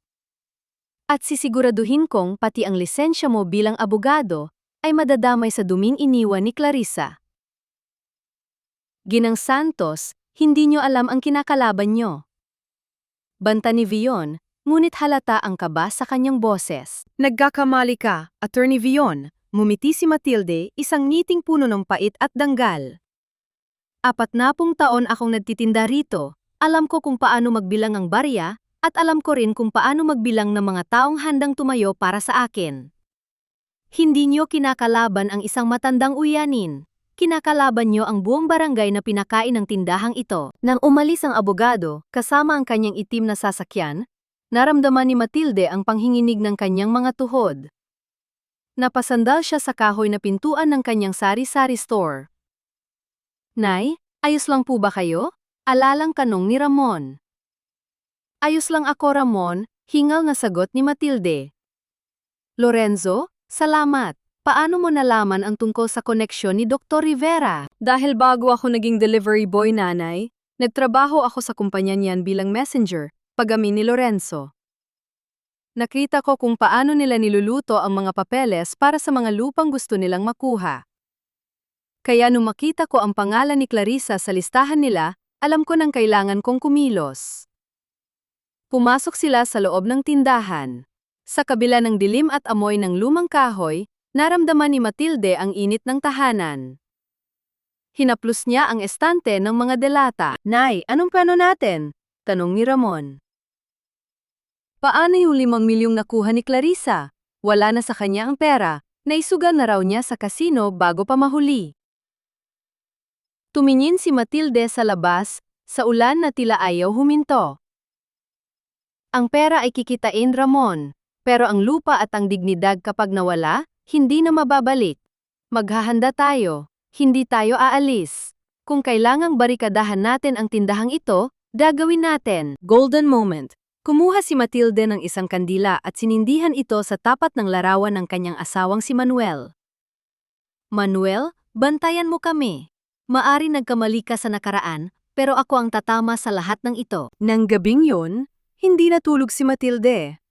At sisiguraduhin kong pati ang lisensya mo bilang abogado ay madadamay sa duming iniwan ni Clarissa. Ginang Santos, hindi nyo alam ang kinakalaban nyo. Banta ni Vion, ngunit halata ang kaba sa kanyang boses. Nagkakamali ka, Attorney Vion. Ngumiti si Matilde, isang ngiting puno ng pait at danggal. 40 taon akong nagtitinda rito, alam ko kung paano magbilang ang barya, at alam ko rin kung paano magbilang ng mga taong handang tumayo para sa akin. Hindi nyo kinakalaban ang isang matandang uyanin. Kinakalaban nyo ang buong barangay na pinakain ng tindahang ito. Nang umalis ang abogado, kasama ang kanyang itim na sasakyan, naramdaman ni Matilde ang panghinginig ng kanyang mga tuhod. Napasandal siya sa kahoy na pintuan ng kanyang sari-sari store. Nay, ayos lang po ba kayo? Alalang tanong ni Ramon. Ayos lang ako, Ramon, hingal na sagot ni Matilde. Lorenzo, salamat. Paano mo nalaman ang tungkol sa koneksyon ni Dr. Rivera? Dahil bago ako naging delivery boy, nanay, nagtrabaho ako sa kumpanya niyan bilang messenger, pagamin ni Lorenzo. Nakita ko kung paano nila niluluto ang mga papeles para sa mga lupang gusto nilang makuha. Kaya nung makita ko ang pangalan ni Clarissa sa listahan nila, alam ko nang kailangan kong kumilos. Pumasok sila sa loob ng tindahan. Sa kabila ng dilim at amoy ng lumang kahoy, naramdaman ni Matilde ang init ng tahanan. Hinaplos niya ang estante ng mga delata. Nay, anong plano natin? Tanong ni Ramon. Paano yung 5 milyong nakuha ni Clarissa? Wala na sa kanya ang pera, naisugal na raw niya sa kasino bago pa mahuli. Tumingin si Matilde sa labas, sa ulan na tila ayaw huminto. Ang pera ay kikitain, Ramon, pero ang lupa at ang dignidad kapag nawala, hindi na mababalik. Maghahanda tayo, hindi tayo aalis. Kung kailangang barikadahan natin ang tindahang ito, gagawin natin. Golden moment. Kumuha si Matilde ng isang kandila at sinindihan ito sa tapat ng larawan ng kanyang asawang si Manuel. Manuel, bantayan mo kami. Maari nagkamali ka sa nakaraan, pero ako ang tatama sa lahat ng ito. Nang gabing yun, hindi natulog si Matilde.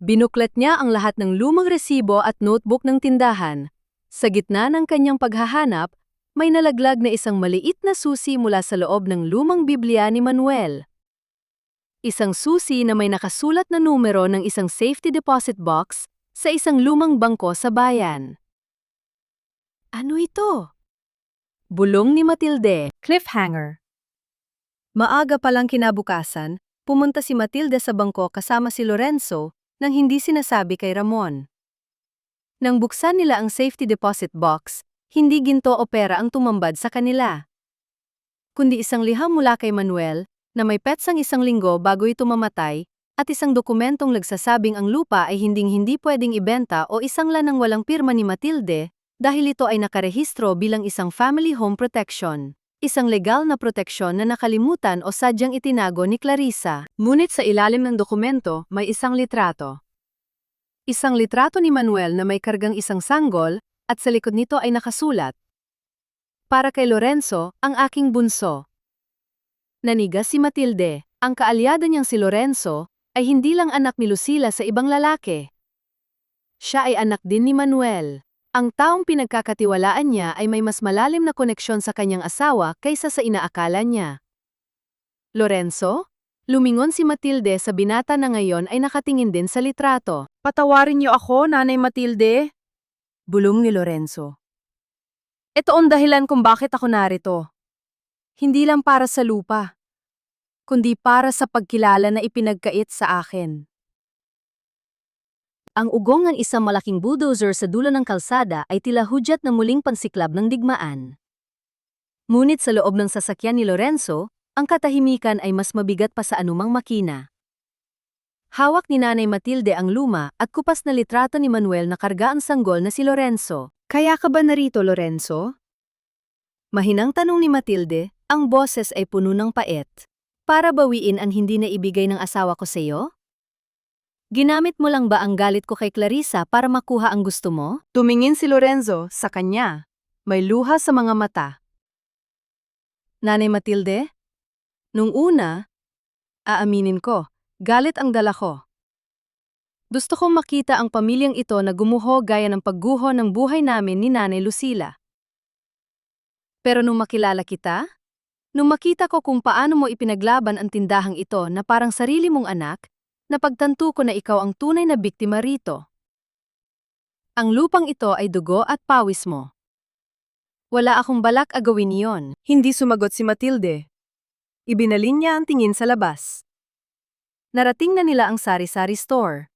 Binuklat niya ang lahat ng lumang resibo at notebook ng tindahan. Sa gitna ng kanyang paghahanap, may nalaglag na isang maliit na susi mula sa loob ng lumang Biblia ni Manuel. Isang susi na may nakasulat na numero ng isang safety deposit box sa isang lumang bangko sa bayan. Ano ito? Bulong ni Matilde. Cliffhanger. Maaga palang kinabukasan, pumunta si Matilde sa bangko kasama si Lorenzo nang hindi sinasabi kay Ramon. Nang buksan nila ang safety deposit box, hindi ginto o pera ang tumambad sa kanila, kundi isang liham mula kay Manuel na may petsang 1 linggo bago ito mamatay at isang dokumentong nagsasabing ang lupa ay hindi pwedeng ibenta o isangla ng walang pirma ni Matilde dahil ito ay nakarehistro bilang isang family home protection. Isang legal na proteksyon na nakalimutan o sadyang itinago ni Clarissa. Ngunit sa ilalim ng dokumento, may isang litrato. Isang litrato ni Manuel na may kargang isang sanggol, at sa likod nito ay nakasulat, "Para kay Lorenzo, ang aking bunso." Nanigas si Matilde. Ang kaalyado niyang si Lorenzo ay hindi lang anak ni Lucila sa ibang lalaki. Siya ay anak din ni Manuel. Ang taong pinagkakatiwalaan niya ay may mas malalim na koneksyon sa kanyang asawa kaysa sa inaakala niya. Lorenzo? Lumingon si Matilde sa binata na ngayon ay nakatingin din sa litrato. Patawarin niyo ako, Nanay Matilde. Bulong ni Lorenzo. Ito ang dahilan kung bakit ako narito. Hindi lang para sa lupa, kundi para sa pagkilala na ipinagkait sa akin. Ang ugong ng isang malaking bulldozer sa dulo ng kalsada ay tila hudyat na muling pansiklab ng digmaan. Ngunit sa loob ng sasakyan ni Lorenzo, ang katahimikan ay mas mabigat pa sa anumang makina. Hawak ni Nanay Matilde ang luma at kupas na litrato ni Manuel na karga ang sanggol na si Lorenzo. Kaya ka ba narito, Lorenzo? Mahinang tanong ni Matilde, ang boses ay puno ng pait. Para bawiin ang hindi na ibigay ng asawa ko sa iyo? Ginamit mo lang ba ang galit ko kay Clarissa para makuha ang gusto mo? Tumingin si Lorenzo sa kanya. May luha sa mga mata. Nanay Matilde? Nung una, aaminin ko, galit ang dala ko. Gusto kong makita ang pamilyang ito na gumuho gaya ng pagguho ng buhay namin ni Nanay Lucila. Pero nung makilala kita, nung makita ko kung paano mo ipinaglaban ang tindahang ito na parang sarili mong anak, napagtanto ko na ikaw ang tunay na biktima rito. Ang lupang ito ay dugo at pawis mo. Wala akong balak agawin iyon. Hindi sumagot si Matilde. Ibinalin niya ang tingin sa labas. Narating na nila ang sari-sari store.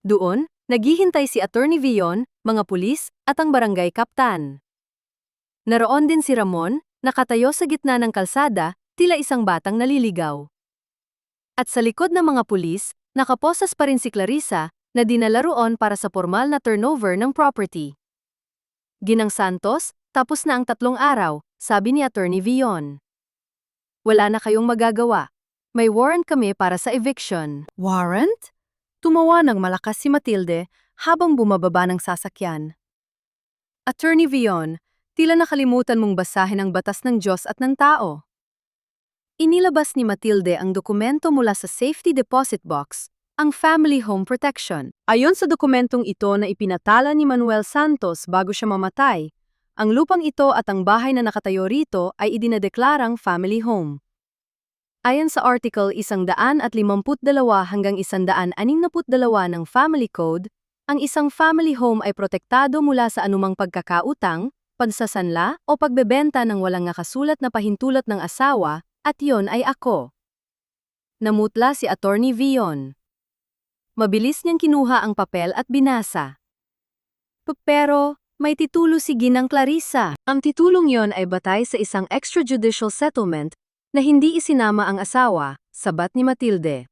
Doon, naghihintay si Attorney Vion, mga pulis, at ang barangay kaptan. Naroon din si Ramon, nakatayo sa gitna ng kalsada, tila isang batang naliligaw. At sa likod ng mga pulis, nakaposas pa rin si Clarissa, na dinala roon para sa formal na turnover ng property. Ginang Santos, tapos na ang 3 araw, sabi ni Attorney Vion. Wala na kayong magagawa. May warrant kami para sa eviction. Warrant? Tumawa ng malakas si Matilde habang bumababa ng sasakyan. Attorney Vion, tila nakalimutan mong basahin ang batas ng Diyos at ng tao. Inilabas ni Matilde ang dokumento mula sa safety deposit box, ang Family Home Protection. Ayon sa dokumentong ito na ipinatala ni Manuel Santos bago siya mamatay, ang lupang ito at ang bahay na nakatayo rito ay idinadeklarang family home. Ayon sa Article 152 hanggang 162 ng Family Code, ang isang family home ay protektado mula sa anumang pagkakautang, pagsasanla o pagbebenta ng walang nakasulat na pahintulot ng asawa, at yon ay ako. Namutla si Attorney Vion. Mabilis niyang kinuha ang papel at binasa. Pero, may titulo si Ginang Clarissa. Ang titulong yon ay batay sa isang extrajudicial settlement na hindi isinama ang asawa, sabat ni Matilde.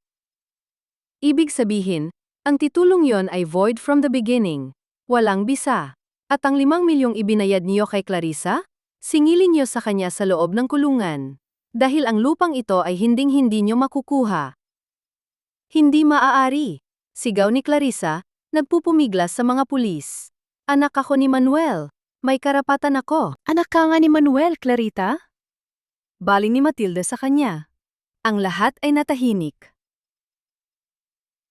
Ibig sabihin, ang titulong yon ay void from the beginning, walang bisa. At ang 5 milyong ibinayad niyo kay Clarissa, singilin niyo sa kanya sa loob ng kulungan. Dahil ang lupang ito ay hinding-hindi niyo makukuha. Hindi maaari, sigaw ni Clarissa, nagpupumiglas sa mga pulis. Anak ako ni Manuel, may karapatan ako. Anak ka nga ni Manuel, Clarita? Baling ni Matilde sa kanya. Ang lahat ay natahimik.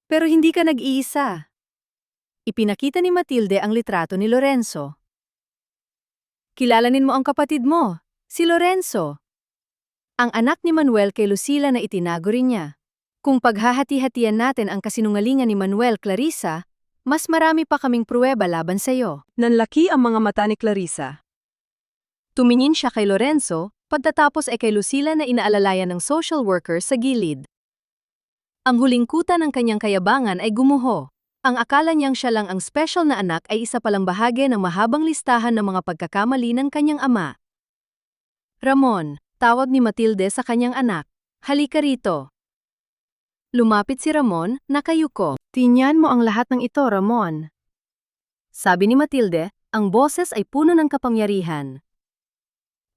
Pero hindi ka nag-iisa. Ipinakita ni Matilde ang litrato ni Lorenzo. Kilalanin mo ang kapatid mo, si Lorenzo. Ang anak ni Manuel kay Lucila na itinago rin niya. Kung paghahati-hatian natin ang kasinungalingan ni Manuel, Clarissa, mas marami pa kaming pruweba laban sa iyo. Nanlaki ang mga mata ni Clarissa. Tumingin siya kay Lorenzo, pagkatapos ay kay Lucila na inaalalayan ng social worker sa gilid. Ang huling kuta ng kanyang kayabangan ay gumuho. Ang akala niyang siya lang ang special na anak ay isa palang bahagi ng mahabang listahan ng mga pagkakamali ng kanyang ama. Ramon, tawag ni Matilde sa kanyang anak. Halika rito. Lumapit si Ramon, nakayuko. Tingnan mo ang lahat ng ito, Ramon. Sabi ni Matilde, ang boses ay puno ng kapangyarihan.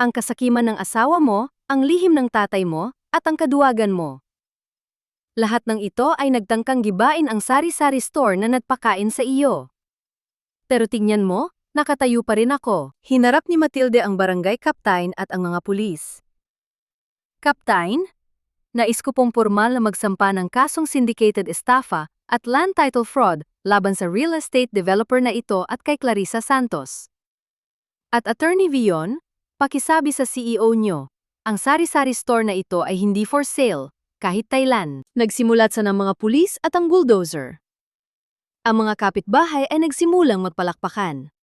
Ang kasakiman ng asawa mo, ang lihim ng tatay mo, at ang kaduwagan mo. Lahat ng ito ay nagtangkang gibain ang sari-sari store na nagpakain sa iyo. Pero tingnan mo, nakatayo pa rin ako. Hinarap ni Matilde ang barangay captain at ang mga pulis. Kaptain, nais ko pong pormal na magsampa ng kasong syndicated estafa at land title fraud laban sa real estate developer na ito at kay Clarissa Santos. At Attorney Vion, pakisabi sa CEO nyo, ang sari-sari store na ito ay hindi for sale, kahit Thailand. Nagsimulat sa ng mga pulis at ang bulldozer. Ang mga kapitbahay ay nagsimulang magpalakpakan.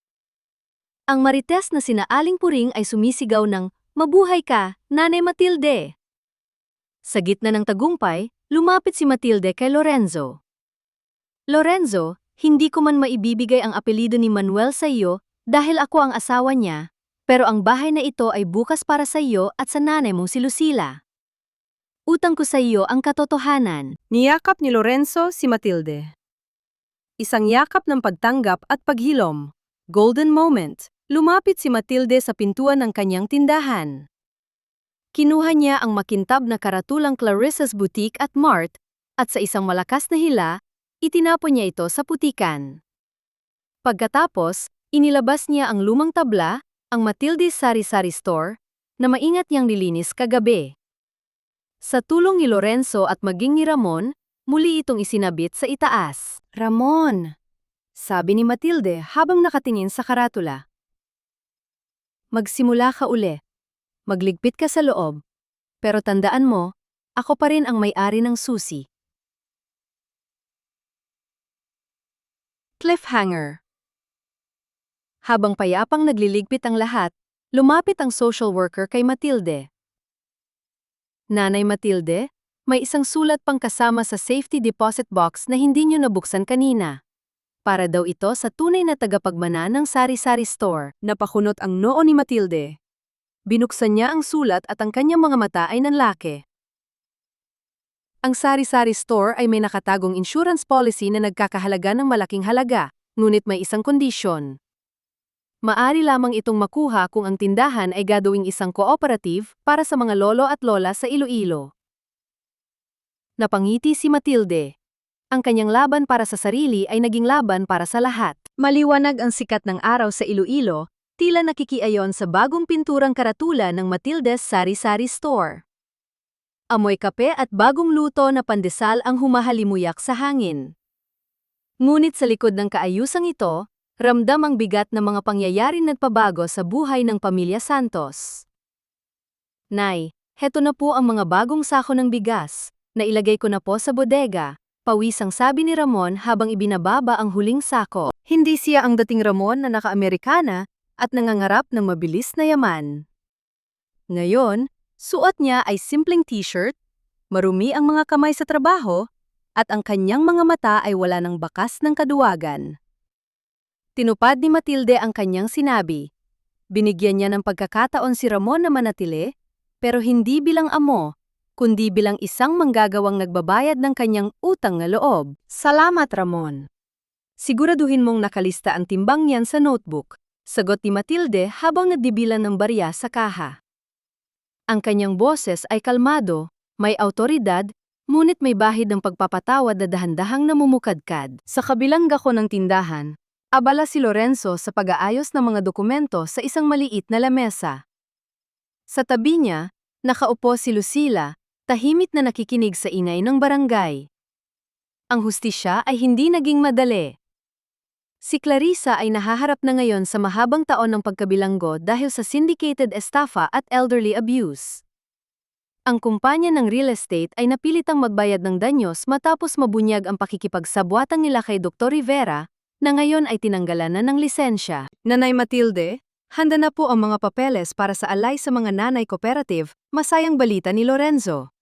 Ang marites na sina Aling Puring ay sumisigaw ng, "Mabuhay ka, Nanay Matilde!" Sa gitna ng tagumpay, lumapit si Matilde kay Lorenzo. "Lorenzo, hindi ko man maibibigay ang apelido ni Manuel sa iyo dahil ako ang asawa niya, pero ang bahay na ito ay bukas para sa iyo at sa nanay mong si Lucila. Utang ko sa iyo ang katotohanan." Niyakap ni Lorenzo si Matilde. Isang yakap ng pagtanggap at paghilom. Golden moment. Lumapit si Matilde sa pintuan ng kanyang tindahan. Kinuha niya ang makintab na karatulang Clarissa's Boutique at Mart at sa isang malakas na hila, itinapon niya ito sa putikan. Pagkatapos, inilabas niya ang lumang tabla, ang Matilde's Sari-Sari Store, na maingat niyang nilinis kagabi. Sa tulong ni Lorenzo at maging ni Ramon, muli itong isinabit sa itaas. "Ramon," sabi ni Matilde habang nakatingin sa karatula. "Magsimula ka uli. Magligpit ka sa loob. Pero tandaan mo, ako pa rin ang may-ari ng susi." Cliffhanger. Habang payapang nagliligpit ang lahat, lumapit ang social worker kay Matilde. "Nanay Matilde, may isang sulat pang kasama sa safety deposit box na hindi niyo nabuksan kanina. Para daw ito sa tunay na tagapagmana ng Sari-Sari Store." Napakunot ang noo ni Matilde. Binuksan niya ang sulat at ang kanyang mga mata ay nanlaki. Ang Sari-Sari Store ay may nakatagong insurance policy na nagkakahalaga ng malaking halaga, ngunit may isang kondisyon. Maari lamang itong makuha kung ang tindahan ay gagawing isang cooperative para sa mga lolo at lola sa Iloilo. Napangiti si Matilde. Ang kanyang laban para sa sarili ay naging laban para sa lahat. Maliwanag ang sikat ng araw sa Iloilo, tila nakikiayon sa bagong pinturang karatula ng Matilde's Sari-Sari Store. Amoy kape at bagong luto na pandesal ang humahalimuyak sa hangin. Ngunit sa likod ng kaayusang ito, ramdam ang bigat ng mga pangyayaring nagpabago sa buhay ng pamilya Santos. "Nay, heto na po ang mga bagong sako ng bigas. Nailagay ko na po sa bodega," pawisang sabi ni Ramon habang ibinababa ang huling sako. Hindi siya ang dating Ramon na naka-Amerikana at nangangarap ng mabilis na yaman. Ngayon, suot niya ay simpleng t-shirt, marumi ang mga kamay sa trabaho, at ang kanyang mga mata ay wala ng bakas ng kaduwagan. Tinupad ni Matilde ang kanyang sinabi. Binigyan niya ng pagkakataon si Ramon na manatili, pero hindi bilang amo, kundi bilang isang manggagawang nagbabayad ng kanyang utang na loob. "Salamat, Ramon. Siguraduhin mong nakalista ang timbang niyan sa notebook," sagot ni Matilde habang nagdibilan ng barya sa kaha. Ang kanyang boses ay kalmado, may awtoridad, ngunit may bahid ng pagpapatawad na dahan-dahang namumukadkad. Sa kabilang gako ng tindahan, abala si Lorenzo sa pag-aayos ng mga dokumento sa isang maliit na lamesa. Sa tabi niya, nakaupo si Lucila, tahimik na nakikinig sa ingay ng barangay. Ang hustisya ay hindi naging madali. Si Clarissa ay nahaharap na ngayon sa mahabang taon ng pagkabilanggo dahil sa syndicated estafa at elderly abuse. Ang kumpanya ng real estate ay napilitang magbayad ng danyos matapos mabunyag ang pakikipagsabwatan nila kay Dr. Rivera, na ngayon ay tinanggalan na ng lisensya. "Nanay Matilde, handa na po ang mga papeles para sa alay sa mga nanay cooperative," masayang balita ni Lorenzo.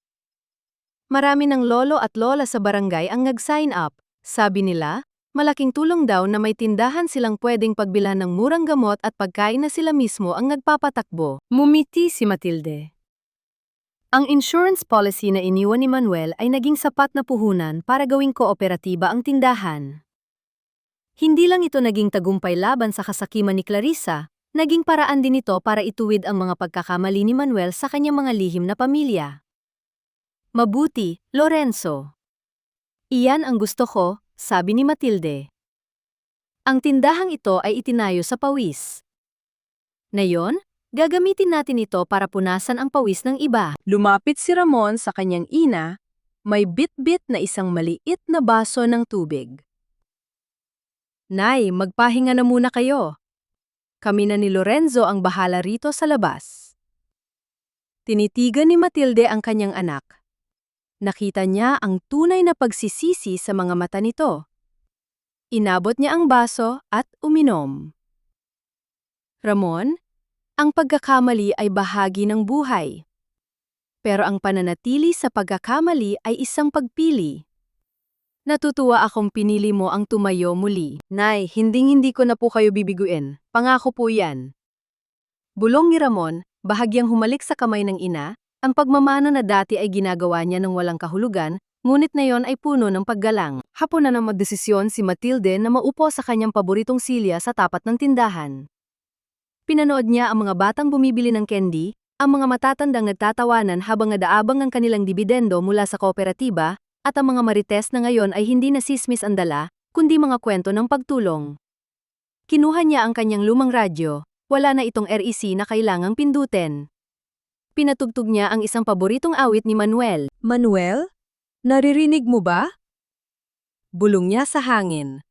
Marami ng lolo at lola sa barangay ang nag-sign up. Sabi nila, malaking tulong daw na may tindahan silang pwedeng pagbilhan ng murang gamot at pagkain na sila mismo ang nagpapatakbo. Mumiti si Matilde. Ang insurance policy na iniwan ni Manuel ay naging sapat na puhunan para gawing kooperatiba ang tindahan. Hindi lang ito naging tagumpay laban sa kasakiman ni Clarissa, naging paraan din ito para ituwid ang mga pagkakamali ni Manuel sa kanyang mga lihim na pamilya. "Mabuti, Lorenzo. Iyan ang gusto ko," sabi ni Matilde. Ang tindahang ito ay itinayo sa pawis. Ngayon, Gagamitin natin ito para punasan ang pawis ng iba. Lumapit si Ramon sa kanyang ina, may bit-bit na isang maliit na baso ng tubig. Nay, magpahinga na muna kayo. Kami na ni Lorenzo ang bahala rito sa labas. Tinitigan ni Matilde ang kanyang anak. Nakita niya ang tunay na pagsisisi sa mga mata nito. Inabot niya ang baso at uminom. Ramon, ang pagkakamali ay bahagi ng buhay. Pero ang pananatili sa pagkakamali ay isang pagpili. Natutuwa akong pinili mo ang tumayo muli. Nay, hindi ko na po kayo bibiguin. Pangako po yan. Bulong ni Ramon, bahagyang humalik sa kamay ng ina, ang pagmamano na dati ay ginagawa niya ng walang kahulugan, ngunit na yon ay puno ng paggalang. Hapon na nang magdesisyon si Matilde na maupo sa kanyang paboritong silya sa tapat ng tindahan. Pinanood niya ang mga batang bumibili ng candy, ang mga matatandang nagtatawanan habang nadaabang ang kanilang dibidendo mula sa kooperatiba, at ang mga marites na ngayon ay hindi na sismis ang dala, kundi mga kwento ng pagtulong. Kinuha niya ang kanyang lumang radyo, wala na itong REC na kailangang pindutin. Pinatugtog niya ang isang paboritong awit ni Manuel. Manuel? Naririnig mo ba? Bulong niya sa hangin.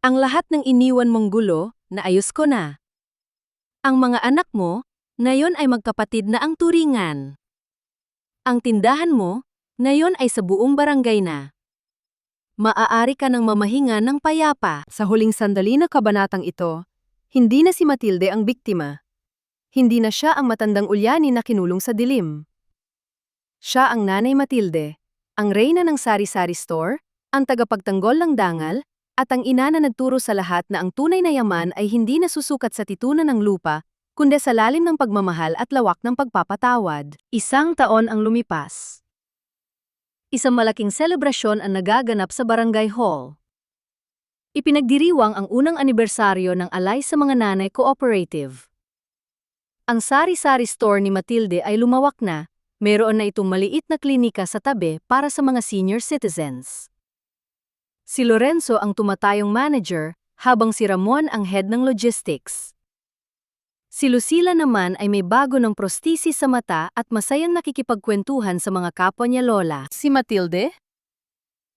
Ang lahat ng iniwan mong gulo, naayos ko na. Ang mga anak mo, ngayon ay magkapatid na ang turingan. Ang tindahan mo, ngayon ay sa buong barangay na. Maaari ka nang mamahinga ng payapa. Sa huling sandali na kabanatang ito, hindi na si Matilde ang biktima. Hindi na siya ang matandang ulyani na kinulong sa dilim. Siya ang Nanay Matilde, ang reyna ng sari-sari store, ang tagapagtanggol ng dangal, at ang ina na nagturo sa lahat na ang tunay na yaman ay hindi nasusukat sa titunan ng lupa, kundi sa lalim ng pagmamahal at lawak ng pagpapatawad. Isang taon ang lumipas. Isang malaking selebrasyon ang nagaganap sa barangay hall. Ipinagdiriwang ang unang anibersaryo ng Alay sa Mga Nanay Cooperative. Ang sari-sari store ni Matilde ay lumawak na, meron na itong maliit na klinika sa tabi para sa mga senior citizens. Si Lorenzo ang tumatayong manager, habang si Ramon ang head ng logistics. Si Lucila naman ay may bago ng prostesis sa mata at masayang nakikipagkwentuhan sa mga kapwa niya lola. Si Matilde?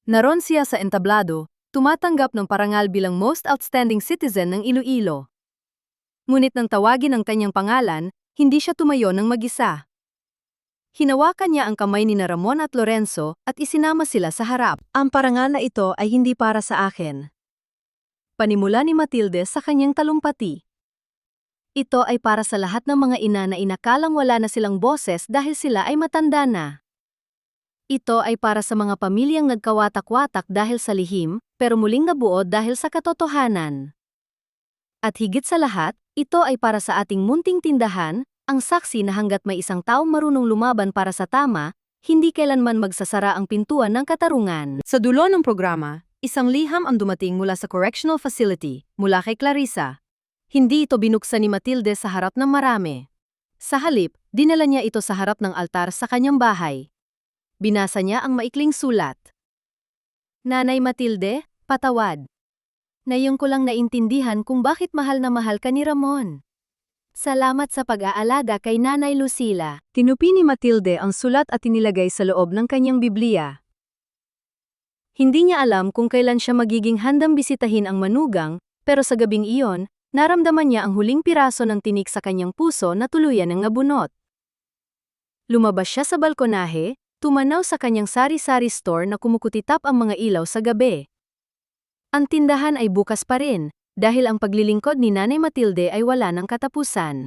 Naroon siya sa entablado, tumatanggap ng parangal bilang Most Outstanding Citizen ng Iloilo. Ngunit nang tawagin ang kanyang pangalan, hindi siya tumayo ng mag-isa. Hinawakan niya ang kamay ni Ramon at Lorenzo at isinama sila sa harap. Ang parangal na ito ay hindi para sa akin. Panimula ni Matilde sa kanyang talumpati. Ito ay para sa lahat ng mga ina na inakalang wala na silang boses dahil sila ay matanda na. Ito ay para sa mga pamilyang nagkawatak-watak dahil sa lihim, pero muling nabuo dahil sa katotohanan. At higit sa lahat, ito ay para sa ating munting tindahan, ang saksi na hanggat may isang taong marunong lumaban para sa tama, hindi kailanman magsasara ang pintuan ng katarungan. Sa dulo ng programa, isang liham ang dumating mula sa correctional facility, mula kay Clarissa. Hindi ito binuksan ni Matilde sa harap ng marami. Sa halip, dinala niya ito sa harap ng altar sa kanyang bahay. Binasa niya ang maikling sulat. Nanay Matilde, patawad. Ngayon ko lang naintindihan kung bakit mahal na mahal ka ni Ramon. Salamat sa pag-aalaga kay Nanay Lucila. Tinupi ni Matilde ang sulat at inilagay sa loob ng kanyang Biblia. Hindi niya alam kung kailan siya magiging handang bisitahin ang manugang, pero sa gabing iyon, naramdaman niya ang huling piraso ng tinik sa kanyang puso na tuluyan ng nabunot. Lumabas siya sa balkonahe, tumanaw sa kanyang sari-sari store na kumukutitap ang mga ilaw sa gabi. Ang tindahan ay bukas pa rin, dahil ang paglilingkod ni Nanay Matilde ay wala ng katapusan.